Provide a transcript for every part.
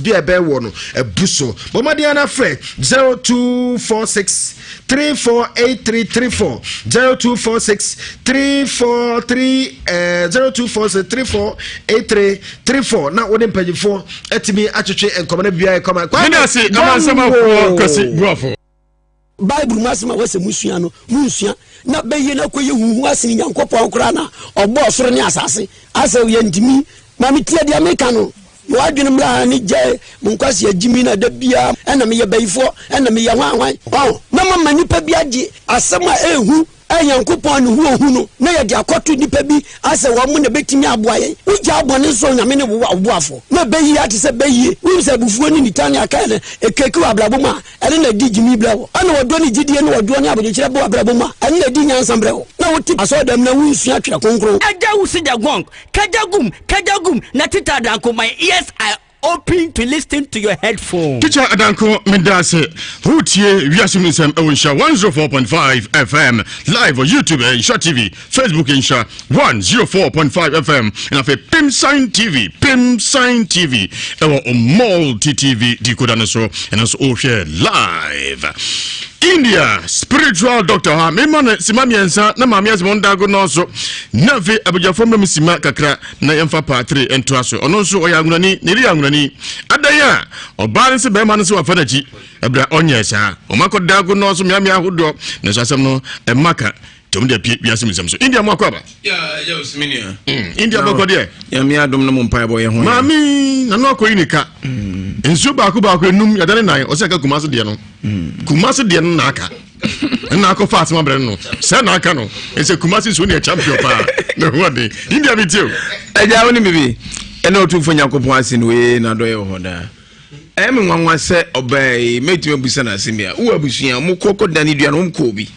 be a bear one a busso. But Madiana Fred 0246 348334 0246 343 0246 348334. Now what pay for etimi achuche and come bia come and say na sama for kasi brofo Bible masema wase musua no musua na beye na koye huhu asini Nyankopon kora na obo soro ne asase asa ye ndimi ma metia dia meka no wadwene mla ni je munkwase agimi na da bia ena me ye bayifo ena me ye hwanwan na mama nipa bia gi asema ehu Nyankopon no hu no na ye de akoto nipa bi asa wo mu na betimi aboaye ugya abone so nyame ne wo aboafo na beyi ate se beyi wi se bufuo ni nitane aka ne ekeki ablaboma ene na di gimi blawo ana wodo ni gidie ne wodo ne aboje kire bo ablaboma ene na di nyansa brewo na woti asodam na wunsu atwere konkron aja wusi da gonk kajagum na tita danko my ears I open to listen to your headphone. Teacher Adanko Mendase, Houtie, Ewiae Mu Nsem, Ewensha 104.5 FM, live on YouTube, Insha TV, Facebook, Insha 104.5 FM, and afe Pim Sign TV, Ewa Multi TV, decoder na so, and also all here live. India spiritual doctor ha me man simami ensa na mami asimo ndago no so na ve abujafo me sima kakra na yemfa pa 3 ento aso ono nso oyangunani niri yangunani adaya obare se be man se wa fadachi abra onyesa omako dago no so miami ahodo na so asem no emaka tom de Ewiae Mu Nsem so India mo akwaba ya usiminia India bako de ya mi adom no mo mpa bo ye ho mami na no akoyinika ensu ba ko enum ya dane nan o se ka kumase de no kumase de no na aka na akọ fast ma bre no se na aka no ese kumase so ne champion pa na wode India bi tio eja woni bibi ena otufo Nyankopon asin we na do ye ho da me nwanwa se obey metime busa na asimia wo abusua mo kokko dani dua no mko obi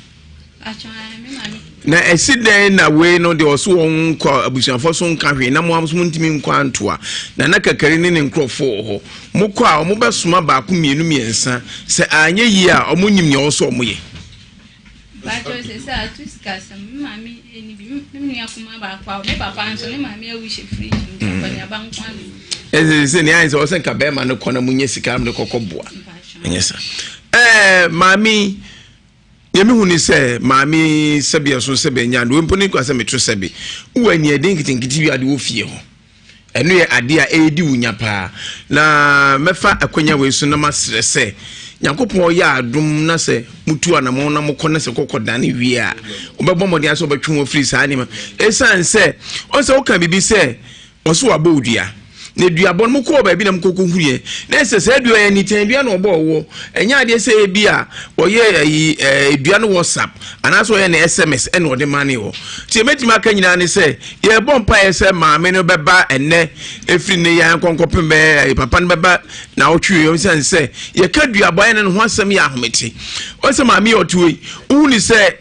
na esiden na we no de oso won kwa abusuafo so nka hwe na mo amso ntimi nkwa antoa na kakari ne nkrofo ho mo kwa mo besoma ba ko mienu miensa se anye yi a omo nyim ne oso omo ye ba to se sa tu skasam mami eni bi mi akuma ba kwa me papa anso ne mami awishe fridge nko nya ba nkwa se ne anse o se nka be ma ne kona munye sika me kokobua enyesa mami yemi huni se mami sebi so sebe nya do mponi kwa se metro sebe uwani eden kitinkiti wi ade wo fie ho eno ye ade a edi wunya pa na mefa akwanya we so na masre se Nyankopon ya adum na se mutu anamo na mokona se kokodane wi a obebo mode aso betwe wo free sa anima esan se on se woka bibi se oso abodua ne duabon mo ko ba bi na mkoko huye na se se dua ya nitan dua na obo wo enya ade se e bi a oye dua no WhatsApp anaso ye na SMS ene ode mane wo ti emetima aka nyina ne se ye bompa ye se maame no beba enne efri ne ya konkopem be papa no beba na otwe yo se ye ka duabon ne ho asem ya ahometi o se maame otuwe uni se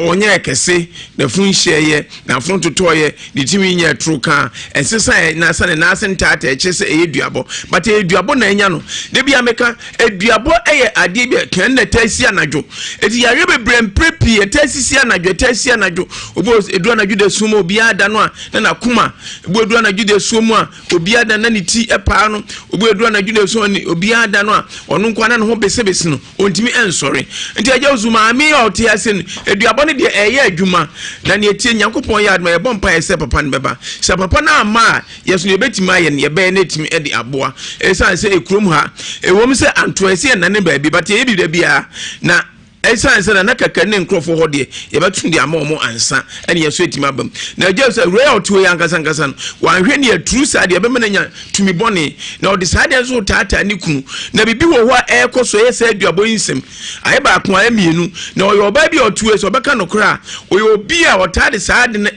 onye kese na funhye na frontotoye di timi nya truka ensesa na sane na sentata echese eduabo but eduabo na enya no de bia meka eduabo eye ade bia kan na tasi anadwo eti ya rebe brem prepi tasi anadwo obo edu anadwo de sumo obi ada no a na kuma obo edu anadwo de sumo a obi ada na ni ti epa no obo edu anadwo de sumo ni obi ada no a onu nkwa na no ho besebesi no ontimi ensore enti aja uzuma ami oti asen eduabone de eye adwuma na ne etie Nyankopon ya adma ye bompa ese papa ne beba se papa na ama yeso ne betima ye ne be na etimi e de aboa esan se ekrom ha ewom se anto ese na ne ba bi but ye bi da bia na esan se na kaka ne nkrofo ho de ye betu de ama omo ansa ene yeso etima bam na je se real to ye ankasa wan hwe ne true side ye be menanya tumi bone na o de side so tata ni kunu na bibi wo ho ekoso ye se aduabo nsem aye ba ko amienu na o yo ba bi otu so beka no kra o yo bi a o tade side ne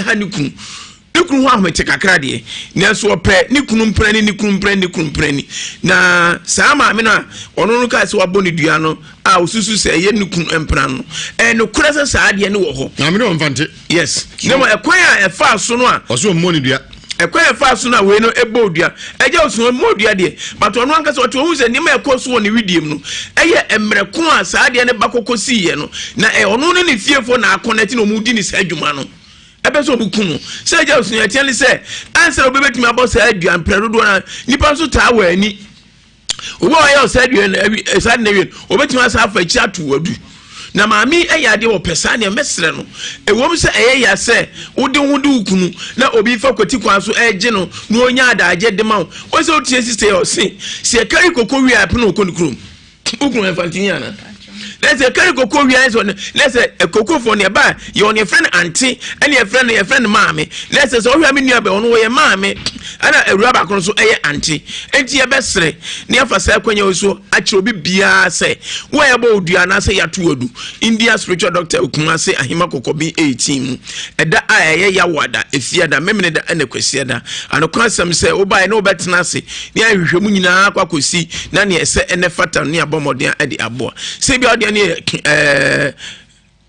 ha ni kunu nikunu ho ahmete kakra de na so opre nikunu mprani na sama me na ono no ka se waboni dua no a osusu se ye nikunu empra no no kura se saade ne wo ho na me no mfante yes ne mo ekwan a efa so no a oso mmoni dua ekwan efa so na we no ebo dua eje oso mo dua de but ono anka se o hu se ne ma ekoso ne widiem no eye emreko a saade ne bakokosi ye no na ono no ne fiefo na connect no mu di ni sa adwuma no ebeso bukunu say je osun etian le say answer obebetimi abosa aduan predodo na nipa so taa wa ani obo ayo say aduan esad na wen obetimi asa afa chi atu wadu na maami eyade wo pesa ne mesre no ewom se eyeya se wode ukunu na obi fa kwati kwan so eje no na onya adaje de ma wo se otie sister o se kari kokko wi apno okonkrum ukunu efantinya na let's say carry cocoa we is on let's say a cocoa for nearby you on your friend auntie and your friend mommy let's say so we have nearby on your mommy and a rubber cross so auntie and your best near for say when you so actually bia say where about you and say ya to India spiritual doctor Ukumase ahima kokobi 18 eda aye ya wada efiada memene da ene kwesiada and kwasem say oba no betena se ne ahwehwemu nyina kwakosi na ne ese ene fata ne abomoden ade aboa say bia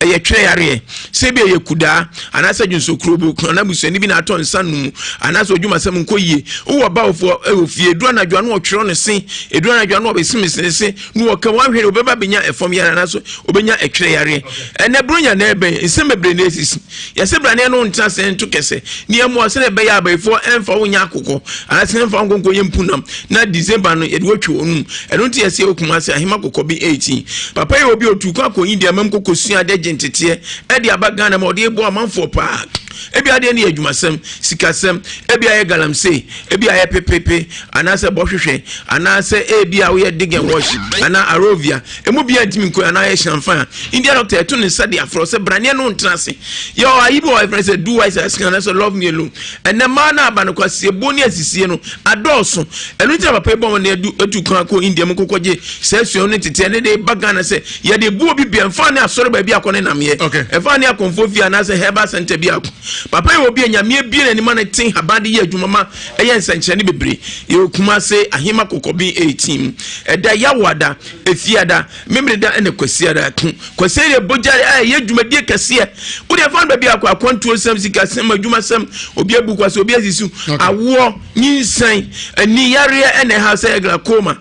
ye tweyare sebi ye kuda anasa junso krobu na busani bi na aton sanu anasa odwuma sem nkoyie wo ba ofie edu anadwo no otwero ne se edu anadwo no obesimisese no wo ka wanhwere obeba benya efom yare naso obenya etweyare ene bronya na ebe nsemebre na esisi ye sebra ne no nta se nto kese ne emu ose be ya abaifo emfa wonya akoko anasa emfa ngonko ye mpunam na December no edu otwe onu eno nti yesi Okumase ahima kokobi 18 papa ye obi otu kwa India mem kokosua de ntete edi abagana ma odi ebo amanfo pa ebi ade ne adwumasem sikasem ebi aye galamse ebi aye pepepe anase bohwehwe anase ebi awo ye digen wash ana arovia emu bia ntimi nko ana ye shamfan India doctor eto ne sade afro se brane no ntrase yo ayibo I friend say do wise as can so love me alone and the man aba no kwase boni asisie no adoso enu tira papa ebo ne edu kan ko India mu kokoje se suo ne tete ne de bagana se ye de bu obi bia mfa ne asore ba bia akone namye efa ne akonfo anase heba center bia papa ye obi anyame bia ne ma ne tin habade ye adwumama eye nsanche ne bebre ye Okumase ahima kokobi 18 eda ya wada efiada memre da ene kwasiada kwasiade bojare ye adwumadie kase wo de fa ba bia akwantuo sam sika sam adwumasam obi abu kwase obi asisu awo nyinsan ani yare ene ha say glaucoma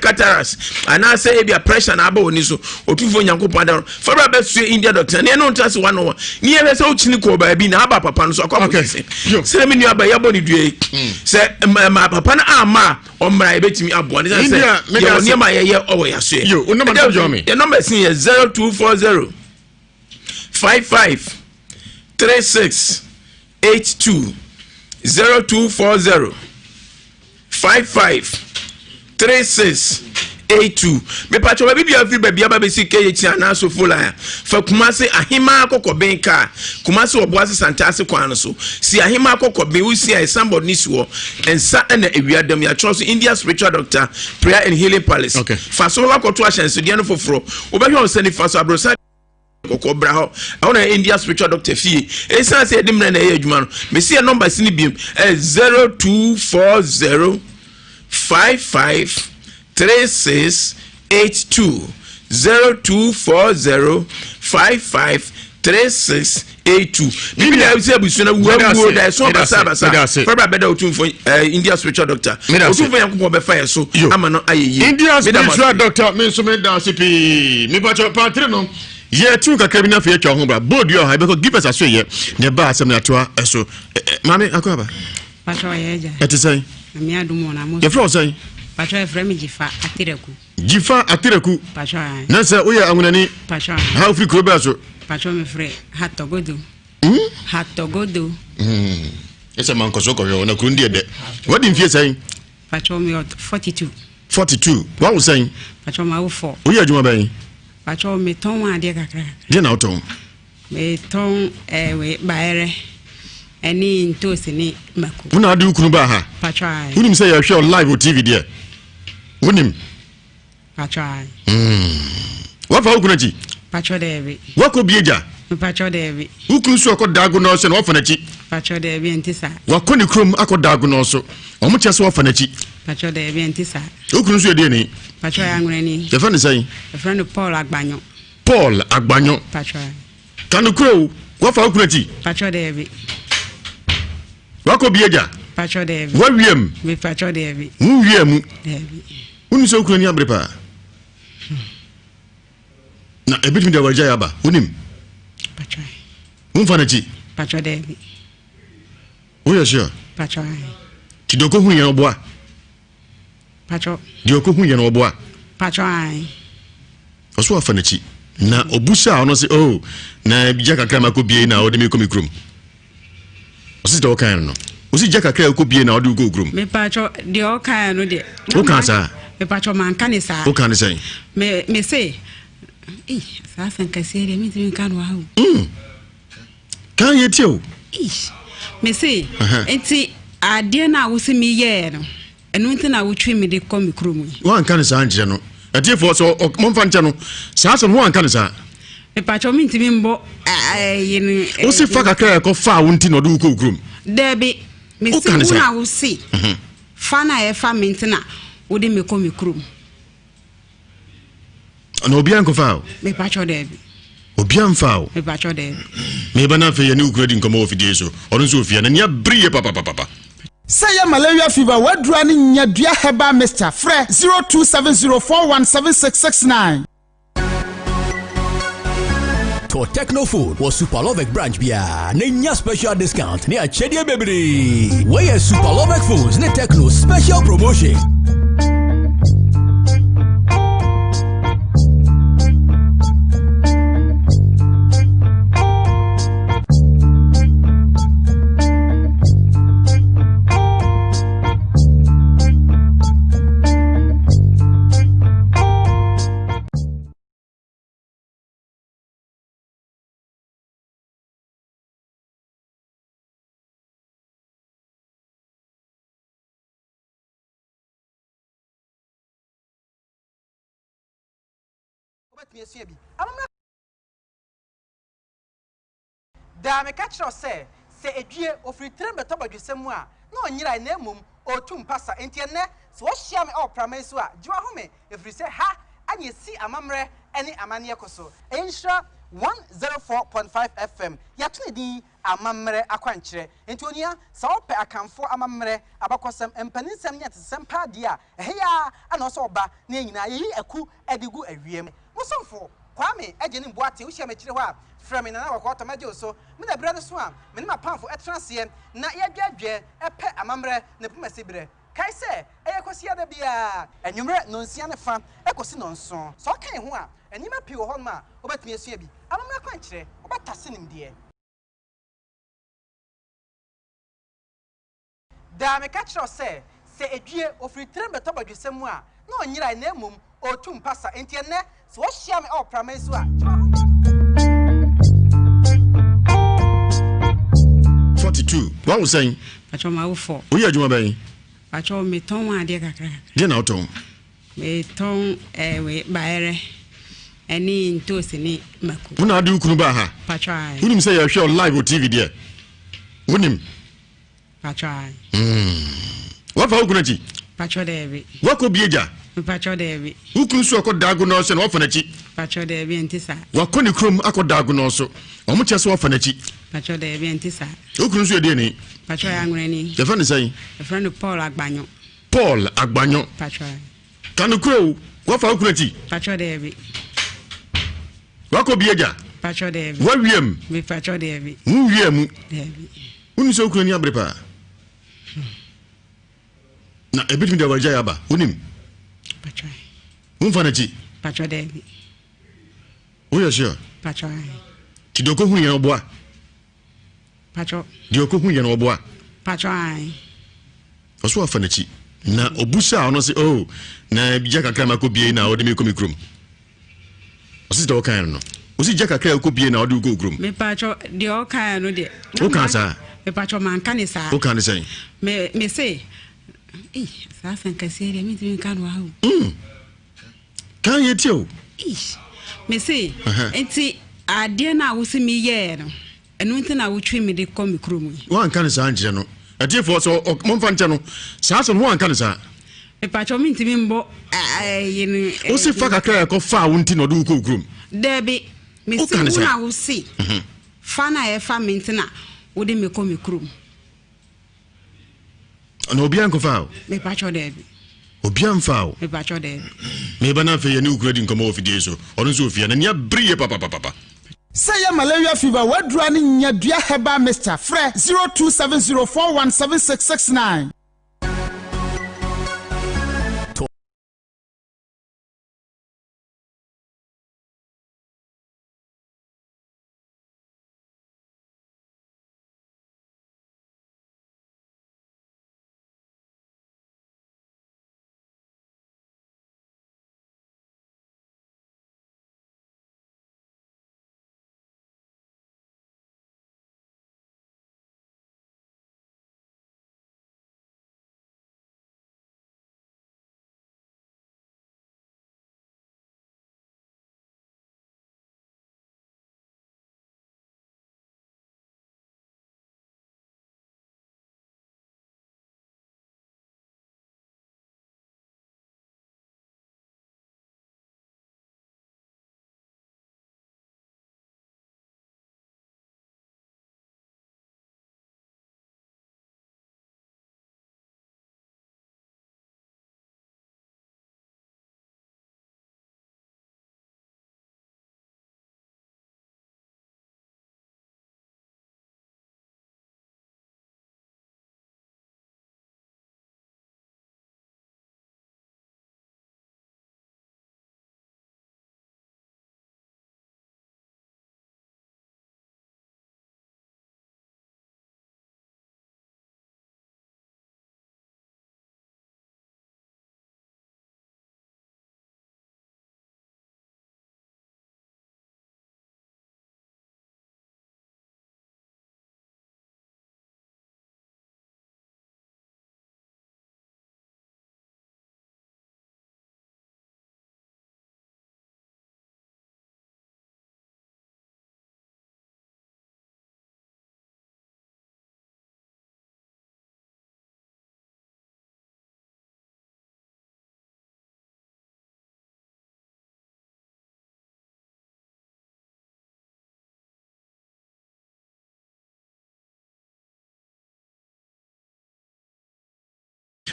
cataracts anase e bia pressure na aba oni so otufo nyankopon da fa ba be su India doctor ne no ntase wano ni e be se ochini ko ba bi na aba papa no so akwa se se me nua ba ya boni due se ma papa na ama omra ebetimi abo ne se ye oni ma ye owo ya so yo o number jo me your number is 0240 55 36 82 0240 55 36 82 me pacho ba bibia fi ba bia ba besi ke ti ana so fola fa Kumase ahima kokoben ka Kumase oboase santase kwan so si ahima kokoben usi ai somebody ni so ensa na ewiadam ya trust India spiritual doctor prayer and healing palace fa so wa koto ahyenso de no foforo obehwe on sani fa so abrosa kokobra ho awon India spiritual doctor fi ensa se edimre na ye adwuma no me see number sini biem 0240 55 3682 0240 55 3682 bibi na say busuna wo da so basa for better otumfo India spiritual doctor otumfo yankopon be fa yeso ama no ayeyi India spiritual doctor me so me dance pi me patri no ye tu kakra bi na fe atwa ho bra bold yo ha because give us a so ye ne ba asem na to eso mame akwaba patro ye ja etisai me adumo na mo ye fro sai patro e frame Jifa Atireku patro na se oya angunani patro ha fi kro ba so patro me frɛ Hatogodo ese man koso ko yo na kundi de what in fie sai patro me 42 what was saying patro ma wo 4 oya adwuma ban patro me ton ade kakra de na oton me ton we baere eni ntosi ni mako una ade ukunu ba ha patro unim say you show live on TV there unim patro what for ukunu ji patro devi wako bieja patro devi ukunu so akodago no so na ofa na chi patro devi ntisa wako ni krom akodago no so omo che so ofa na chi patro devi ntisa ukunu so de ni patro yangreni the friend say the friend Paul Agbanyo patro kanu kro what for ukunu chi patro devi wako bieja patro devi wa wiem me patro devi wiem devi uni so ukunu ni abrepa na ebitimi de waja yaba unim patro umfa na chi Pacho Devi. Oya sure. Pacho. Tidoko hu yen oboa. Pacho. Dioko hu yen oboa. Pacho ai. Oso afanachi. Na obusa ono se oh na bija kakra makobie na ode me komikrum. Osi de okan no. Osi ja kakra akobie na ode ugo grum. Me pacho de okan no de. Okan sa. Me pacho man kan sa. Okan ne say. Me say sa san kasere mi tin kan wa hu. Kan yeti o. Me say enti ade na wo se mi ye no. Enu nti na wo twi me de komikrum. Wan kan sa anje no. Ati for so momfa nche no. Sa so no wan kan sa. Me pacho mi ntimi mbo yin o se fa kakra ko fa wo nti no do ko grum. Debi me se una wo se. Fa na e fa mi ntina wo de me komikrum. No obi an ko fa o. Me pacho debi. Obi an fa o. Me pacho debi. Me bana fe ye ni ukura di nkomo ofidie so. Ono so ofia na nya briye papa. Say malaria fever wadura ni nyadua heba mixture frɛ 0270417669. To Techno Food was Superlovic branch bia nenya special discount near Chedia Baby. Where Superlovic Foods ne Techno special promotion. Da me catch us say edue ofri trem beto badwesem a na Nhyira na emom otum pasa entiene so hia me opramai so a jiwa home efri say ha anye si amamre ene amane ekoso Nhyira 104.5 FM yatune di amamre akwankyere enti onia sa ope akamfo amamre abakosem empaninsem nyatesem pa dia eheya ana so oba na nyina yeyi aku edigu awiem musomfo Kwame ejeni boate wo hia me kire ho a frame na na wakọ tomaje so me na bra no so a me na pamfo etranse na yadwadwe epe amamre na pumase bre kai se eyekosi ada bia enwumre no nsia ne fa ekosi no nso so kan ho a enima pi wo ho ma obetumi asua bi amamre kwankire obetase nimde da me ka kire se edue ofri trem beto badwesem a na Nhyira na emom otum pasa entiene so hia me opramai so a 42 what was saying pacho ma wo for o ye adwuma ben pacho me ton ade kakra de na oton me ton we baere eni ntosi ni maku una ade ukunu ba ha pacho ai unim say you share live on TV there unim pacho ai what fa ukunu chi pacho debi wako bieja pacho debi ukunu so akodago no so na ofana chi pacho debi ntisa wako ni krom akodago no so omo che so ofana chi pacho debi ntisa ukunu so ede ni pacho ya ngureni the friend say the friend Paul Agbanyo pacho kanu kro wo fa ukunu chi pacho debi wako bieja pacho debi wa wiem me pacho debi wiem debi unu so ukunu ni abrepa na ebitum de waja yaba unim pacho umfana chi pacho debi oya sure pacho tidoko hu yen oboa pacho dioko hu yen oboa pacho ai oso afana chi na obusa ono se oh na bija kakra makobie na ode me komikrum osi de okan no osi ja kakra akobie na ode ugo grum me pacho de okan no de okan sa me pacho man kan sa okan say me say sa san kasere mi tin kan wa hu kan yeti o me say enti ade na wo se mi ye no enu nti na wo twi mi de komikrum wan kan sa anje no ade for so momfa nche no sa so no wan kan sa me pacho mi ntimi mbo yin o se fa kakra ko fa wo nti no do ugo grum debi me say una wo se fa na e fa mi nti na wo de me komikrum no obi an ko fa o me pacho debi obi an fa o me pacho debi me bana fe ye ni ukura di nkomo ofidie so ono so ofia na nya briye papa Say malaria fever, what running your dear Heba Mr. Fre 0270417669.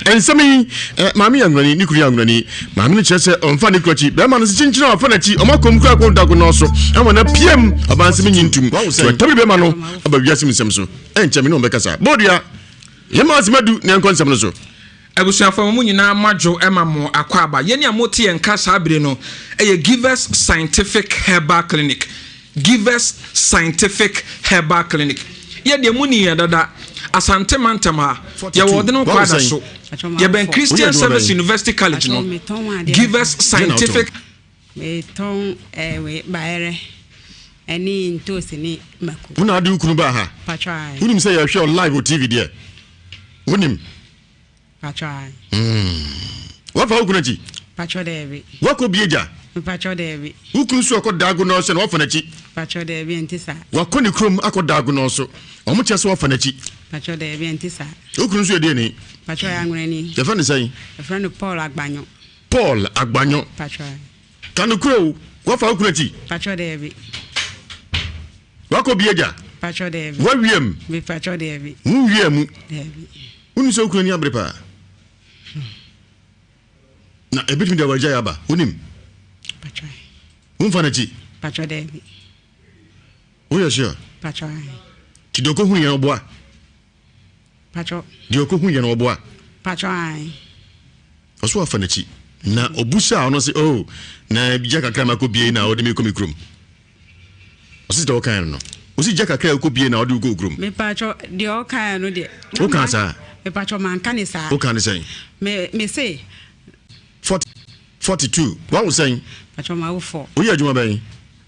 And some mammy and granny, Nicola granny, mammy chess on funny coachy, Beman is changing our fanachi, or Macum Crack on Dagonoso, and when a PM of answering into Toby Bemano about Yasim Samso, and Chamino Becasa, Bodia, Yamas Madu, Nancon Samso. Ebusuafo mu nyina majo emamo akwaba yeni amoti enka sabre no Givers Scientific Herbal Clinic. Givers Scientific Herbal Clinic. Ye de muni ya dada asante mantama ya wode no kwada so ye ben Christian Service University College no. Givers Scientific meton we baere eni ntosi ni mako una adu kunu ba ha patrai unim say you show live on TV there unim patrai what for okunachi patro devi wako bieja patro devi ukunu so akodago no so na wafanachi patro devi entisa wako ni krom akodago no so omo chese wafanachi patro devi entisa ukunu so ede ni patro yangreni ye fani say friend Paul Agbanyo patrai kanu kro wafa okunachi patro devi wako bieja patro devi wawiem me patro devi nwiem devi unu so okunani abrepa na ebit mi da waja yaba unim patrai unfanachi patro devi oya sure patrai tidoko hu yan oboa patro dioko hu yan oboa patrai oso afanachi na obusa ono se oh na bija kakra makobie na ode me komikrom osi to kan no osi ja kakra akobie na ode go krom me patro de o kan no de o kan sa me patro man kan sa o kan say me say 42 what was saying patro ma wo 4 o ya juma ben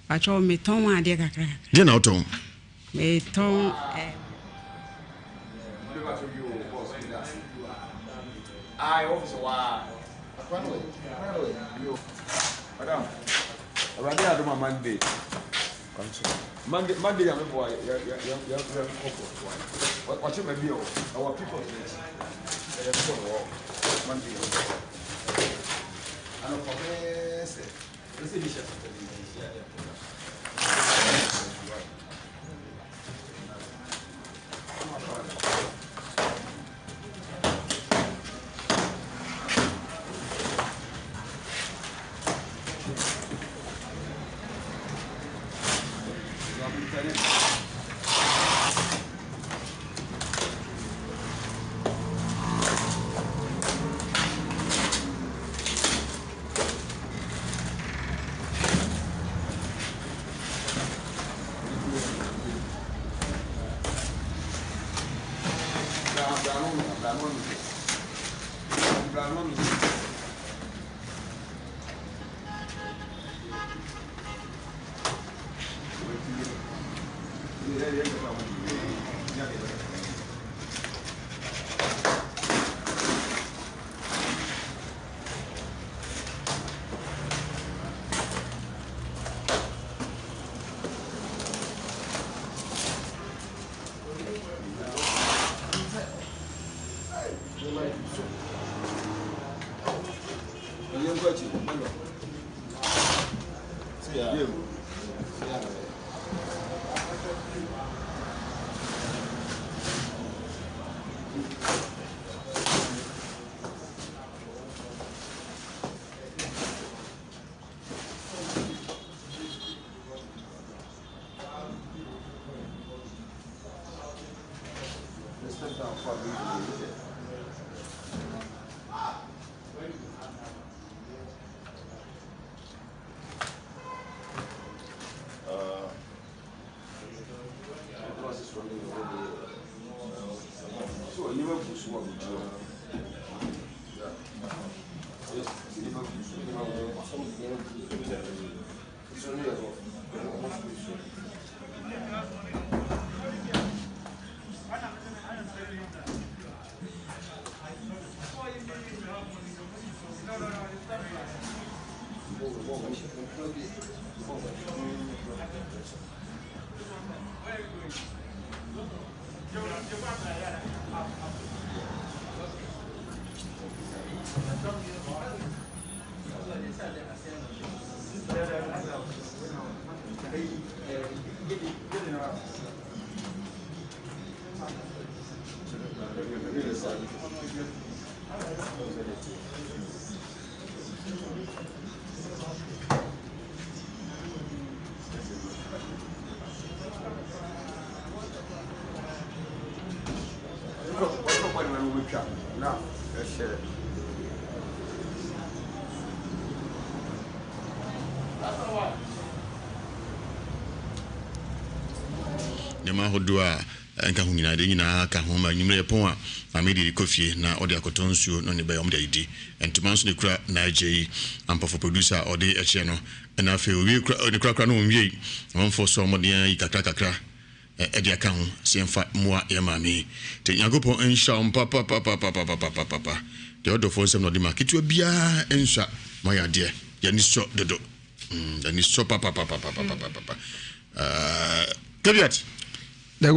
patro me ton wa de kakra de na oton me ton ai officer wa madam already I do my Monday Monday I'm boy ya what you may be our people Monday I don't forget this is Nema hodua enka hu nyina de nyina ka ho ma nyimre pon a amedi kofie na ode akotonsuo no ne be omde idi entuma nso ne kura na agye ampa for producer ode eche no na fe owie kura ne kura no owie amfo so omde yi kakra ede aka ho siemfa moa ye mami te nyagopon ensha papa de odo for sem no de marketu bia ensha maya de ya ni so dodo da ni so papa Kaviat the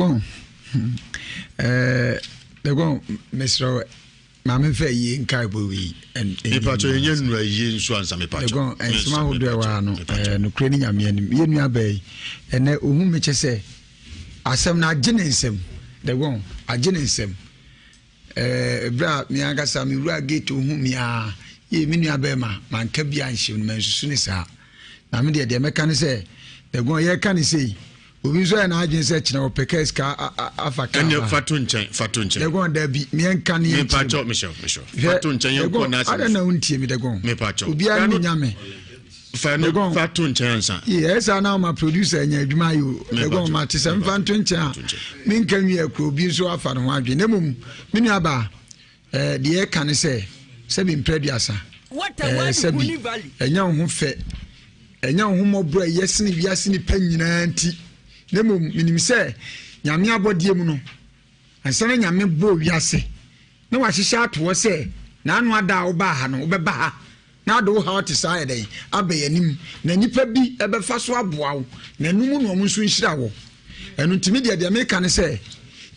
go Mr. Mamma Fay in Kaibu and Pacho yen so answer me Pacho and small no craning a me bay and whom which say Asam na Jenningsem the one a Jenningsem bra miaga sami ruage to whom ya ye minia bema man kabian shim men sunisa na me de mechanic say the go ye can say obi so na agin say china opeka ska afaka anya fatunchen they go there be me enka ne me pacho Michelle fatunchen ye ko na I don't know untie me they go me pacho obi an nyame fatunchen ansa yes na ma producer anya adwuma yo they go ma te sem fatunchen me nka nwie ko obi so afa no adwe na mum me nua ba de kan say be imprediasa sebi enya ho fe enya ho mobro yesini wiasini panyina anti nemo minim se nyame abodie mu no ansana nyame bo wiase na wahihya ato se na anu ada wo ba ha no wo beba ha na do ha oti sai den abayanim na nipa bi ebefa so aboa wo na num no mo nso nhira wo enu ntimi de America ne se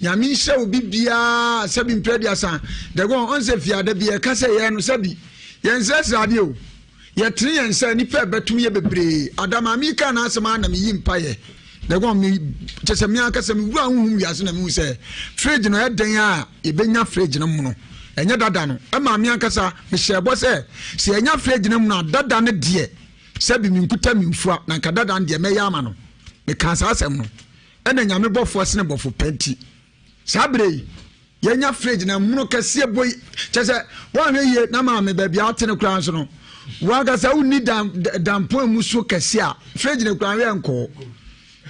nyame nhira obi bia sebi imprediasa de go on se fiada bi e ka se ye no sebi yense sade o ye tre yense nipa betum ye bebre adama America na asema na me yimpa ye de go me chese me aka se me wura hu wiase na me se fridge no eden a e benya fridge no mu no enya dada no e ma me aka sa me shebo se enya fridge no mu na dada ne de se bi me nkuta me mfua na nka dada de me ya ama no me kan sa asem no e na nyame bofo se ne bofo penti sabre yenya fridge na mu no kase boy chese wa hwe ye na ma me ba bia atene kura nso no wa ga sa uni dampo mu so kase a fridge ne kura we enko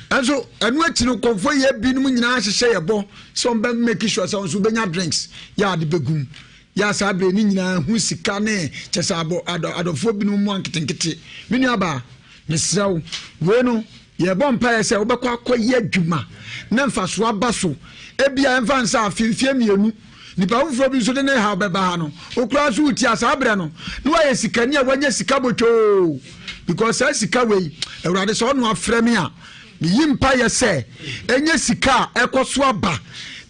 enso enu achi no konfo ye binum nyina hyehye ye bo so mbe make sure so so benya drinks ya de begum ya sabre ni nyina hu sika ne chese abo adofo binum mu anketenkete menu aba mesraw we no ye bompa ye se obekwa akoye adwuma na mfaso abaso ebia mfansa afimfie mienu nipa wufro bi so de ne ha beba ha no okura so uti asabre no no wa ye sika ni a wanya sika bocho because say sika we ewrade so no afre me a mi yimpa ye se enye sika ekoso aba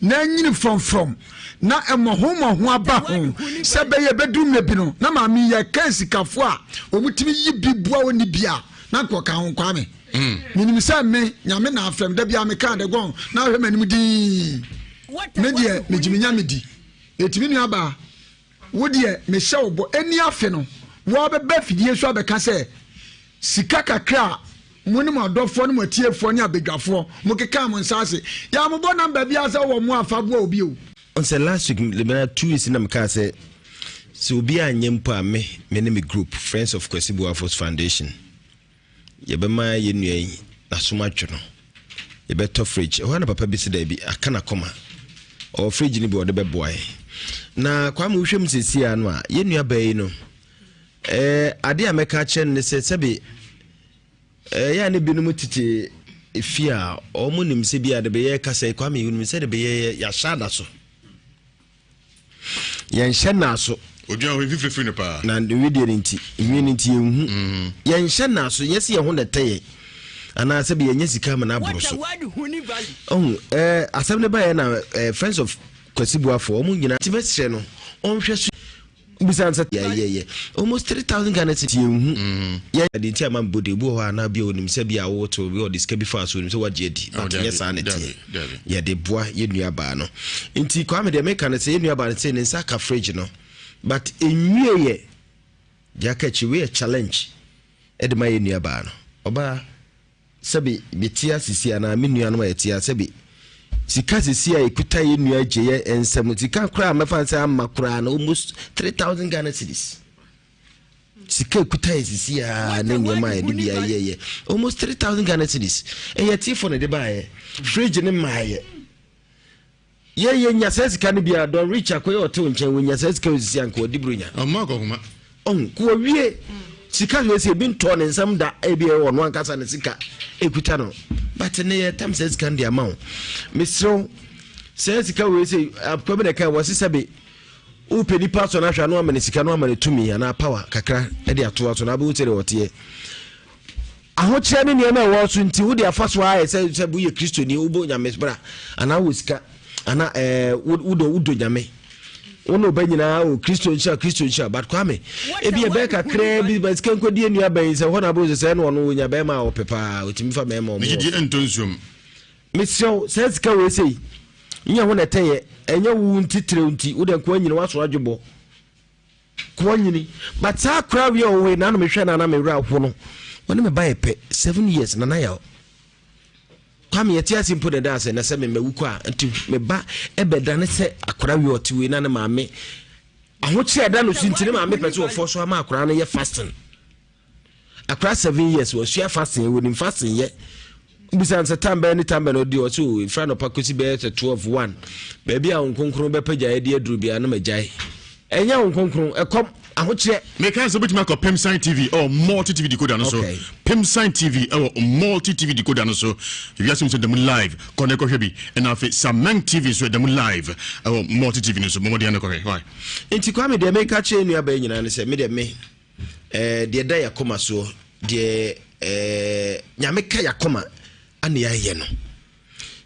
na nyini from na emoho aba ho se be ye bedum ne bi no na ma mi ye kan sikafo a omutimi yi bibua woni bia na ko ka ho kwa me minim se me nyame na afrem da bia me ka de gon na hwe manim di me die me jimi nyame di etimi nu aba wo die me hye wo bo eni afe no wo be ba fidie so abeka se sika kakra muni mo adofo ne mo tiefo ne abedwafo mo keka mo nsase ya mo bo number bia se wo mo afabo obi o. On say last week le 2 weeks na me ka say so obi anyempo a me ne me group Friends of Kwesibu Afos Foundation ye be ma ye nuan na soma twono ye be to fridge ho na papa bi se da bi aka na koma o fridge ni bi o de be boy na kwa mo hwem sesi anu a ye nua bayi no ade a meka chen ne se sebe ya ne binum tete efia o mo nim se bia de be ye kasa kwa me nim se de be ye ya shada so yen hye so odwa ho fifiri ne pa na de video nti enwi nti enhu yen hye so yesi ye ho na teye ana se be ye sika ma na boro so asem ne ba ye na Friends of Kwesibu Afo o mo nyina ti besre no on hwe so bisansa yeah almost 3,000 Ghana cedi enhu yeah de ti ama bode bu ho ana bia onim se bia wo to bi o de ska bi fa so onim se waje di but yes ana ti yeah de boa ye nua ba no nti kwa me de make na se ye nua ba se ne nsa ka fridge no but enwie ye jaka chi we challenge e de ma ye nua ba no oba sabi betia sisi ana me nua no ma yetia sabi sika sisi a ekuta ye nua gye ensem sika kura mefansa amma kura na almost 3,000 Ghana cedis sika ekuta sisi a na nyema ye bia ye almost 3,000 Ghana cedis ye tifo ne de ba ye fridge ne ma ye nya sika ne bia don reach akoye oto nchen we nya sika sisi anko odibrunya amma ko kuma ko wie sika we se bi nto ne nsam da e bia wo no ankasa ne sika ekuta no but ne tam says can the amount Mr. says ka we say probably can was sabe o peni person na hwa no amane sika no amane tumi na power kakra e de ato ato na be utere wote aho kire ne ne na wo so nti wo de afaso a say bu ye Kristo ni ubo nyame bra ana wo sika ana udo nyame ono ba nyina o Kristo ncha but kwame e bi e be kakra bi ba sika nkodi enua ban se ho na bo se no no nya ba ma o pepa otimi fa ma o mi gidi entonsum misio se sika we sei nya ho na teye enya wu ntitre nti wo de kwa nyina waso adwebo kwa nyini but sa kra we o we na no me hwe na me wra ho no woni me ba e pe 7 years na na ya kwame yeti asimpo de dance na se me mewuko a nti me ba ebeda ne se akora wi otiwe na ne maame aho che da no sintine maame pese wo foso ama akora no ye fasting akora 7 years wo share fasting wo nim fasting ye bisanse tambe ni tambe no di o so ifra no pakosi be 12:1 ba bia onkonkron be pagya ye de aduru bia na magyai enya onkonkron ekom ahoche me kan so bitima ko Pimsign TV or multi TV decoder no so Pimsign TV or multi TV decoder no so if you assume them live connect ko hwebi and afi Samang TV so them live or multi TV no so mo de ko why enti kwa me de me ka che nua ba nyina ne se me de me de da yakoma so de nyame ka yakoma ane ya ye no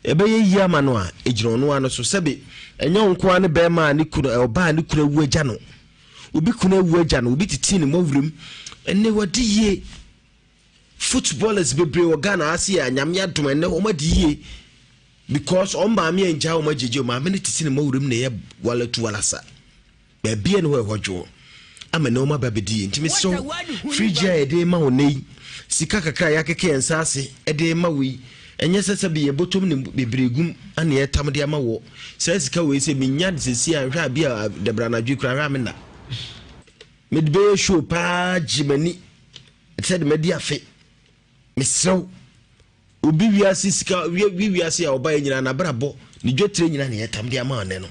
ebe ye yi ama no a ejiro no ano so sebe enya nko ane be ma ne kura oba ne kura wu agya no obi kuna wu agya no obi titi ne mawurim enne wadi ye footballers bebre wo Ghana ase ya nyame adom enne o madi ye because on ba me enja o majeje o ma me titi ne mawurim ne ye walatu walasa ba bia ne ho hojo amene o ma ba bedi ntimi so fridge ya de ma onei sika kakra ya keke ensase ede ma wi enye sese bi ye botom ne bebregum ane ye tam de ama wo se sika we se minya de sesi a hwa bia debra na dwi kra hwa me na medbe show pa jimani said media fe mesew obi wiase sika wiase a oba nyina na brabo ni dwotre nyina ne ye tam de ama ne no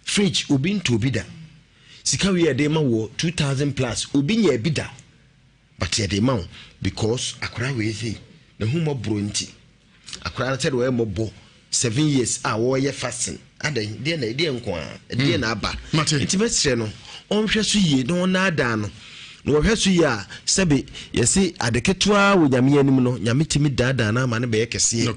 fridge obi nto obi da sika we ye de ma wo 2000 plus obi nya bi da but ye de ma because akora we say na humo bronti akora said we mo bo 7 years a wo ye fasting adan de nko a de na aba nti mesre no onhwe so ye no na ada no no hwe so ya sebe yesi adeketwa wo nyame anim no nyame timi dada na ma ne be kese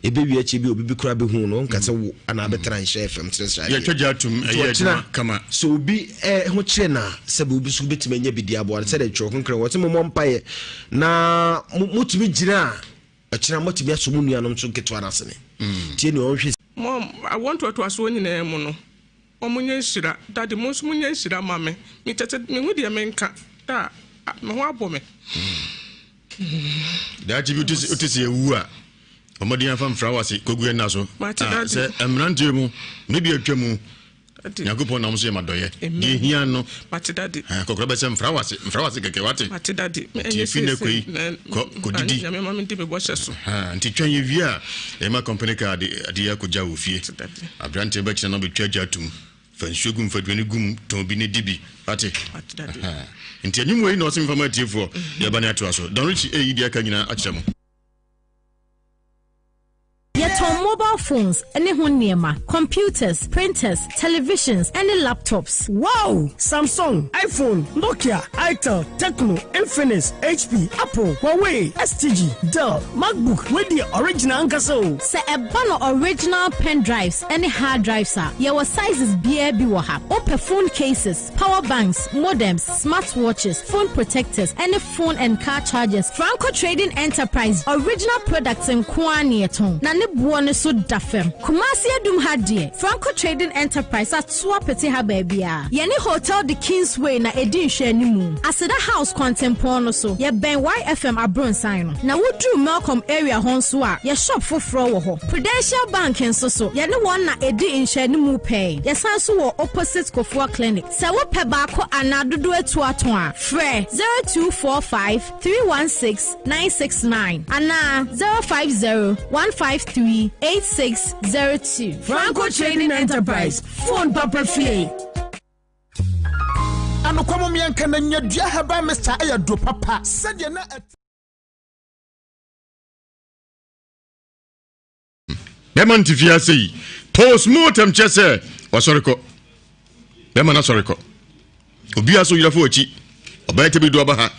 ebe wi achi bi obi bi kura be hu no nka se wo ana betra nhye FM tresha ya twaja atum eye kama so obi ho kire na sebe obi so betime nya bidi abo se de twa konkre wote mo mpaye na mutumi gira akira motumi asomu nuanom so ketwa na sene tie ne onhwe Mom, I want to ask one in a mono. Omunye shira, daddy most munye shira mame. Me tete me with the menka. Da, no abome. That you to see a woo. Omodian from Frawasi, Kogu and Naso. Say, Emrantimu, maybe a Kemu. Yakupon Namse Madoye. Dihiano, Mati Daddy. Kokobesem Frawasi Kawati. Mati Daddy. Tifinekui, Kodidi. Mamma Tibi washes. And teaching you via Emma Company card, Adia Kojawufi. A brand tebek and be treasure for Shugum for Dwenigum, Tombini Dibi. Ati. In Tianum way, not informative for Yabana Tuaso. Don't reach a Idia Kagina Achamo. Yet on mobile phones, anyone near computers, printers, televisions, any laptops. Wow! Samsung, iPhone, Nokia, Itel, Tecno, Infinix, HP, Apple, Huawei, STG, Dell, MacBook, with the original Ankaso. Say a banner original pen drives, any hard drives are. Your sizes BAB Waha. Open phone cases, power banks, modems, smartwatches, phone protectors, any phone and car chargers. Franco Trading Enterprise, original products in Kwani Eton. Buone so dafem Kumasi adum hadie Franco Trading Enterprise at swapeti ha babia yeni hotel the Kingsway na edin hwe animu aseda house contemporary so ye ben YFM abronsan no na wodru Malcolm area hon so a ye shop foforo wo ho Prudential Bank enso so ye ne won na edin hwe animu pay ye san so wo opposite Kofua Clinic se wo pe ba ko anadodo atu aton a frɛ 0245 316 969 ana 050 153 8602 Franco Trading Enterprise phone papa fee ano komo mianka na nyadua haba Mr. Ayado papa sadia na Beman tifia sei postmortem chese wasoriko Beman asoriko obi aso yirafo ochi obaya tebi do aba ha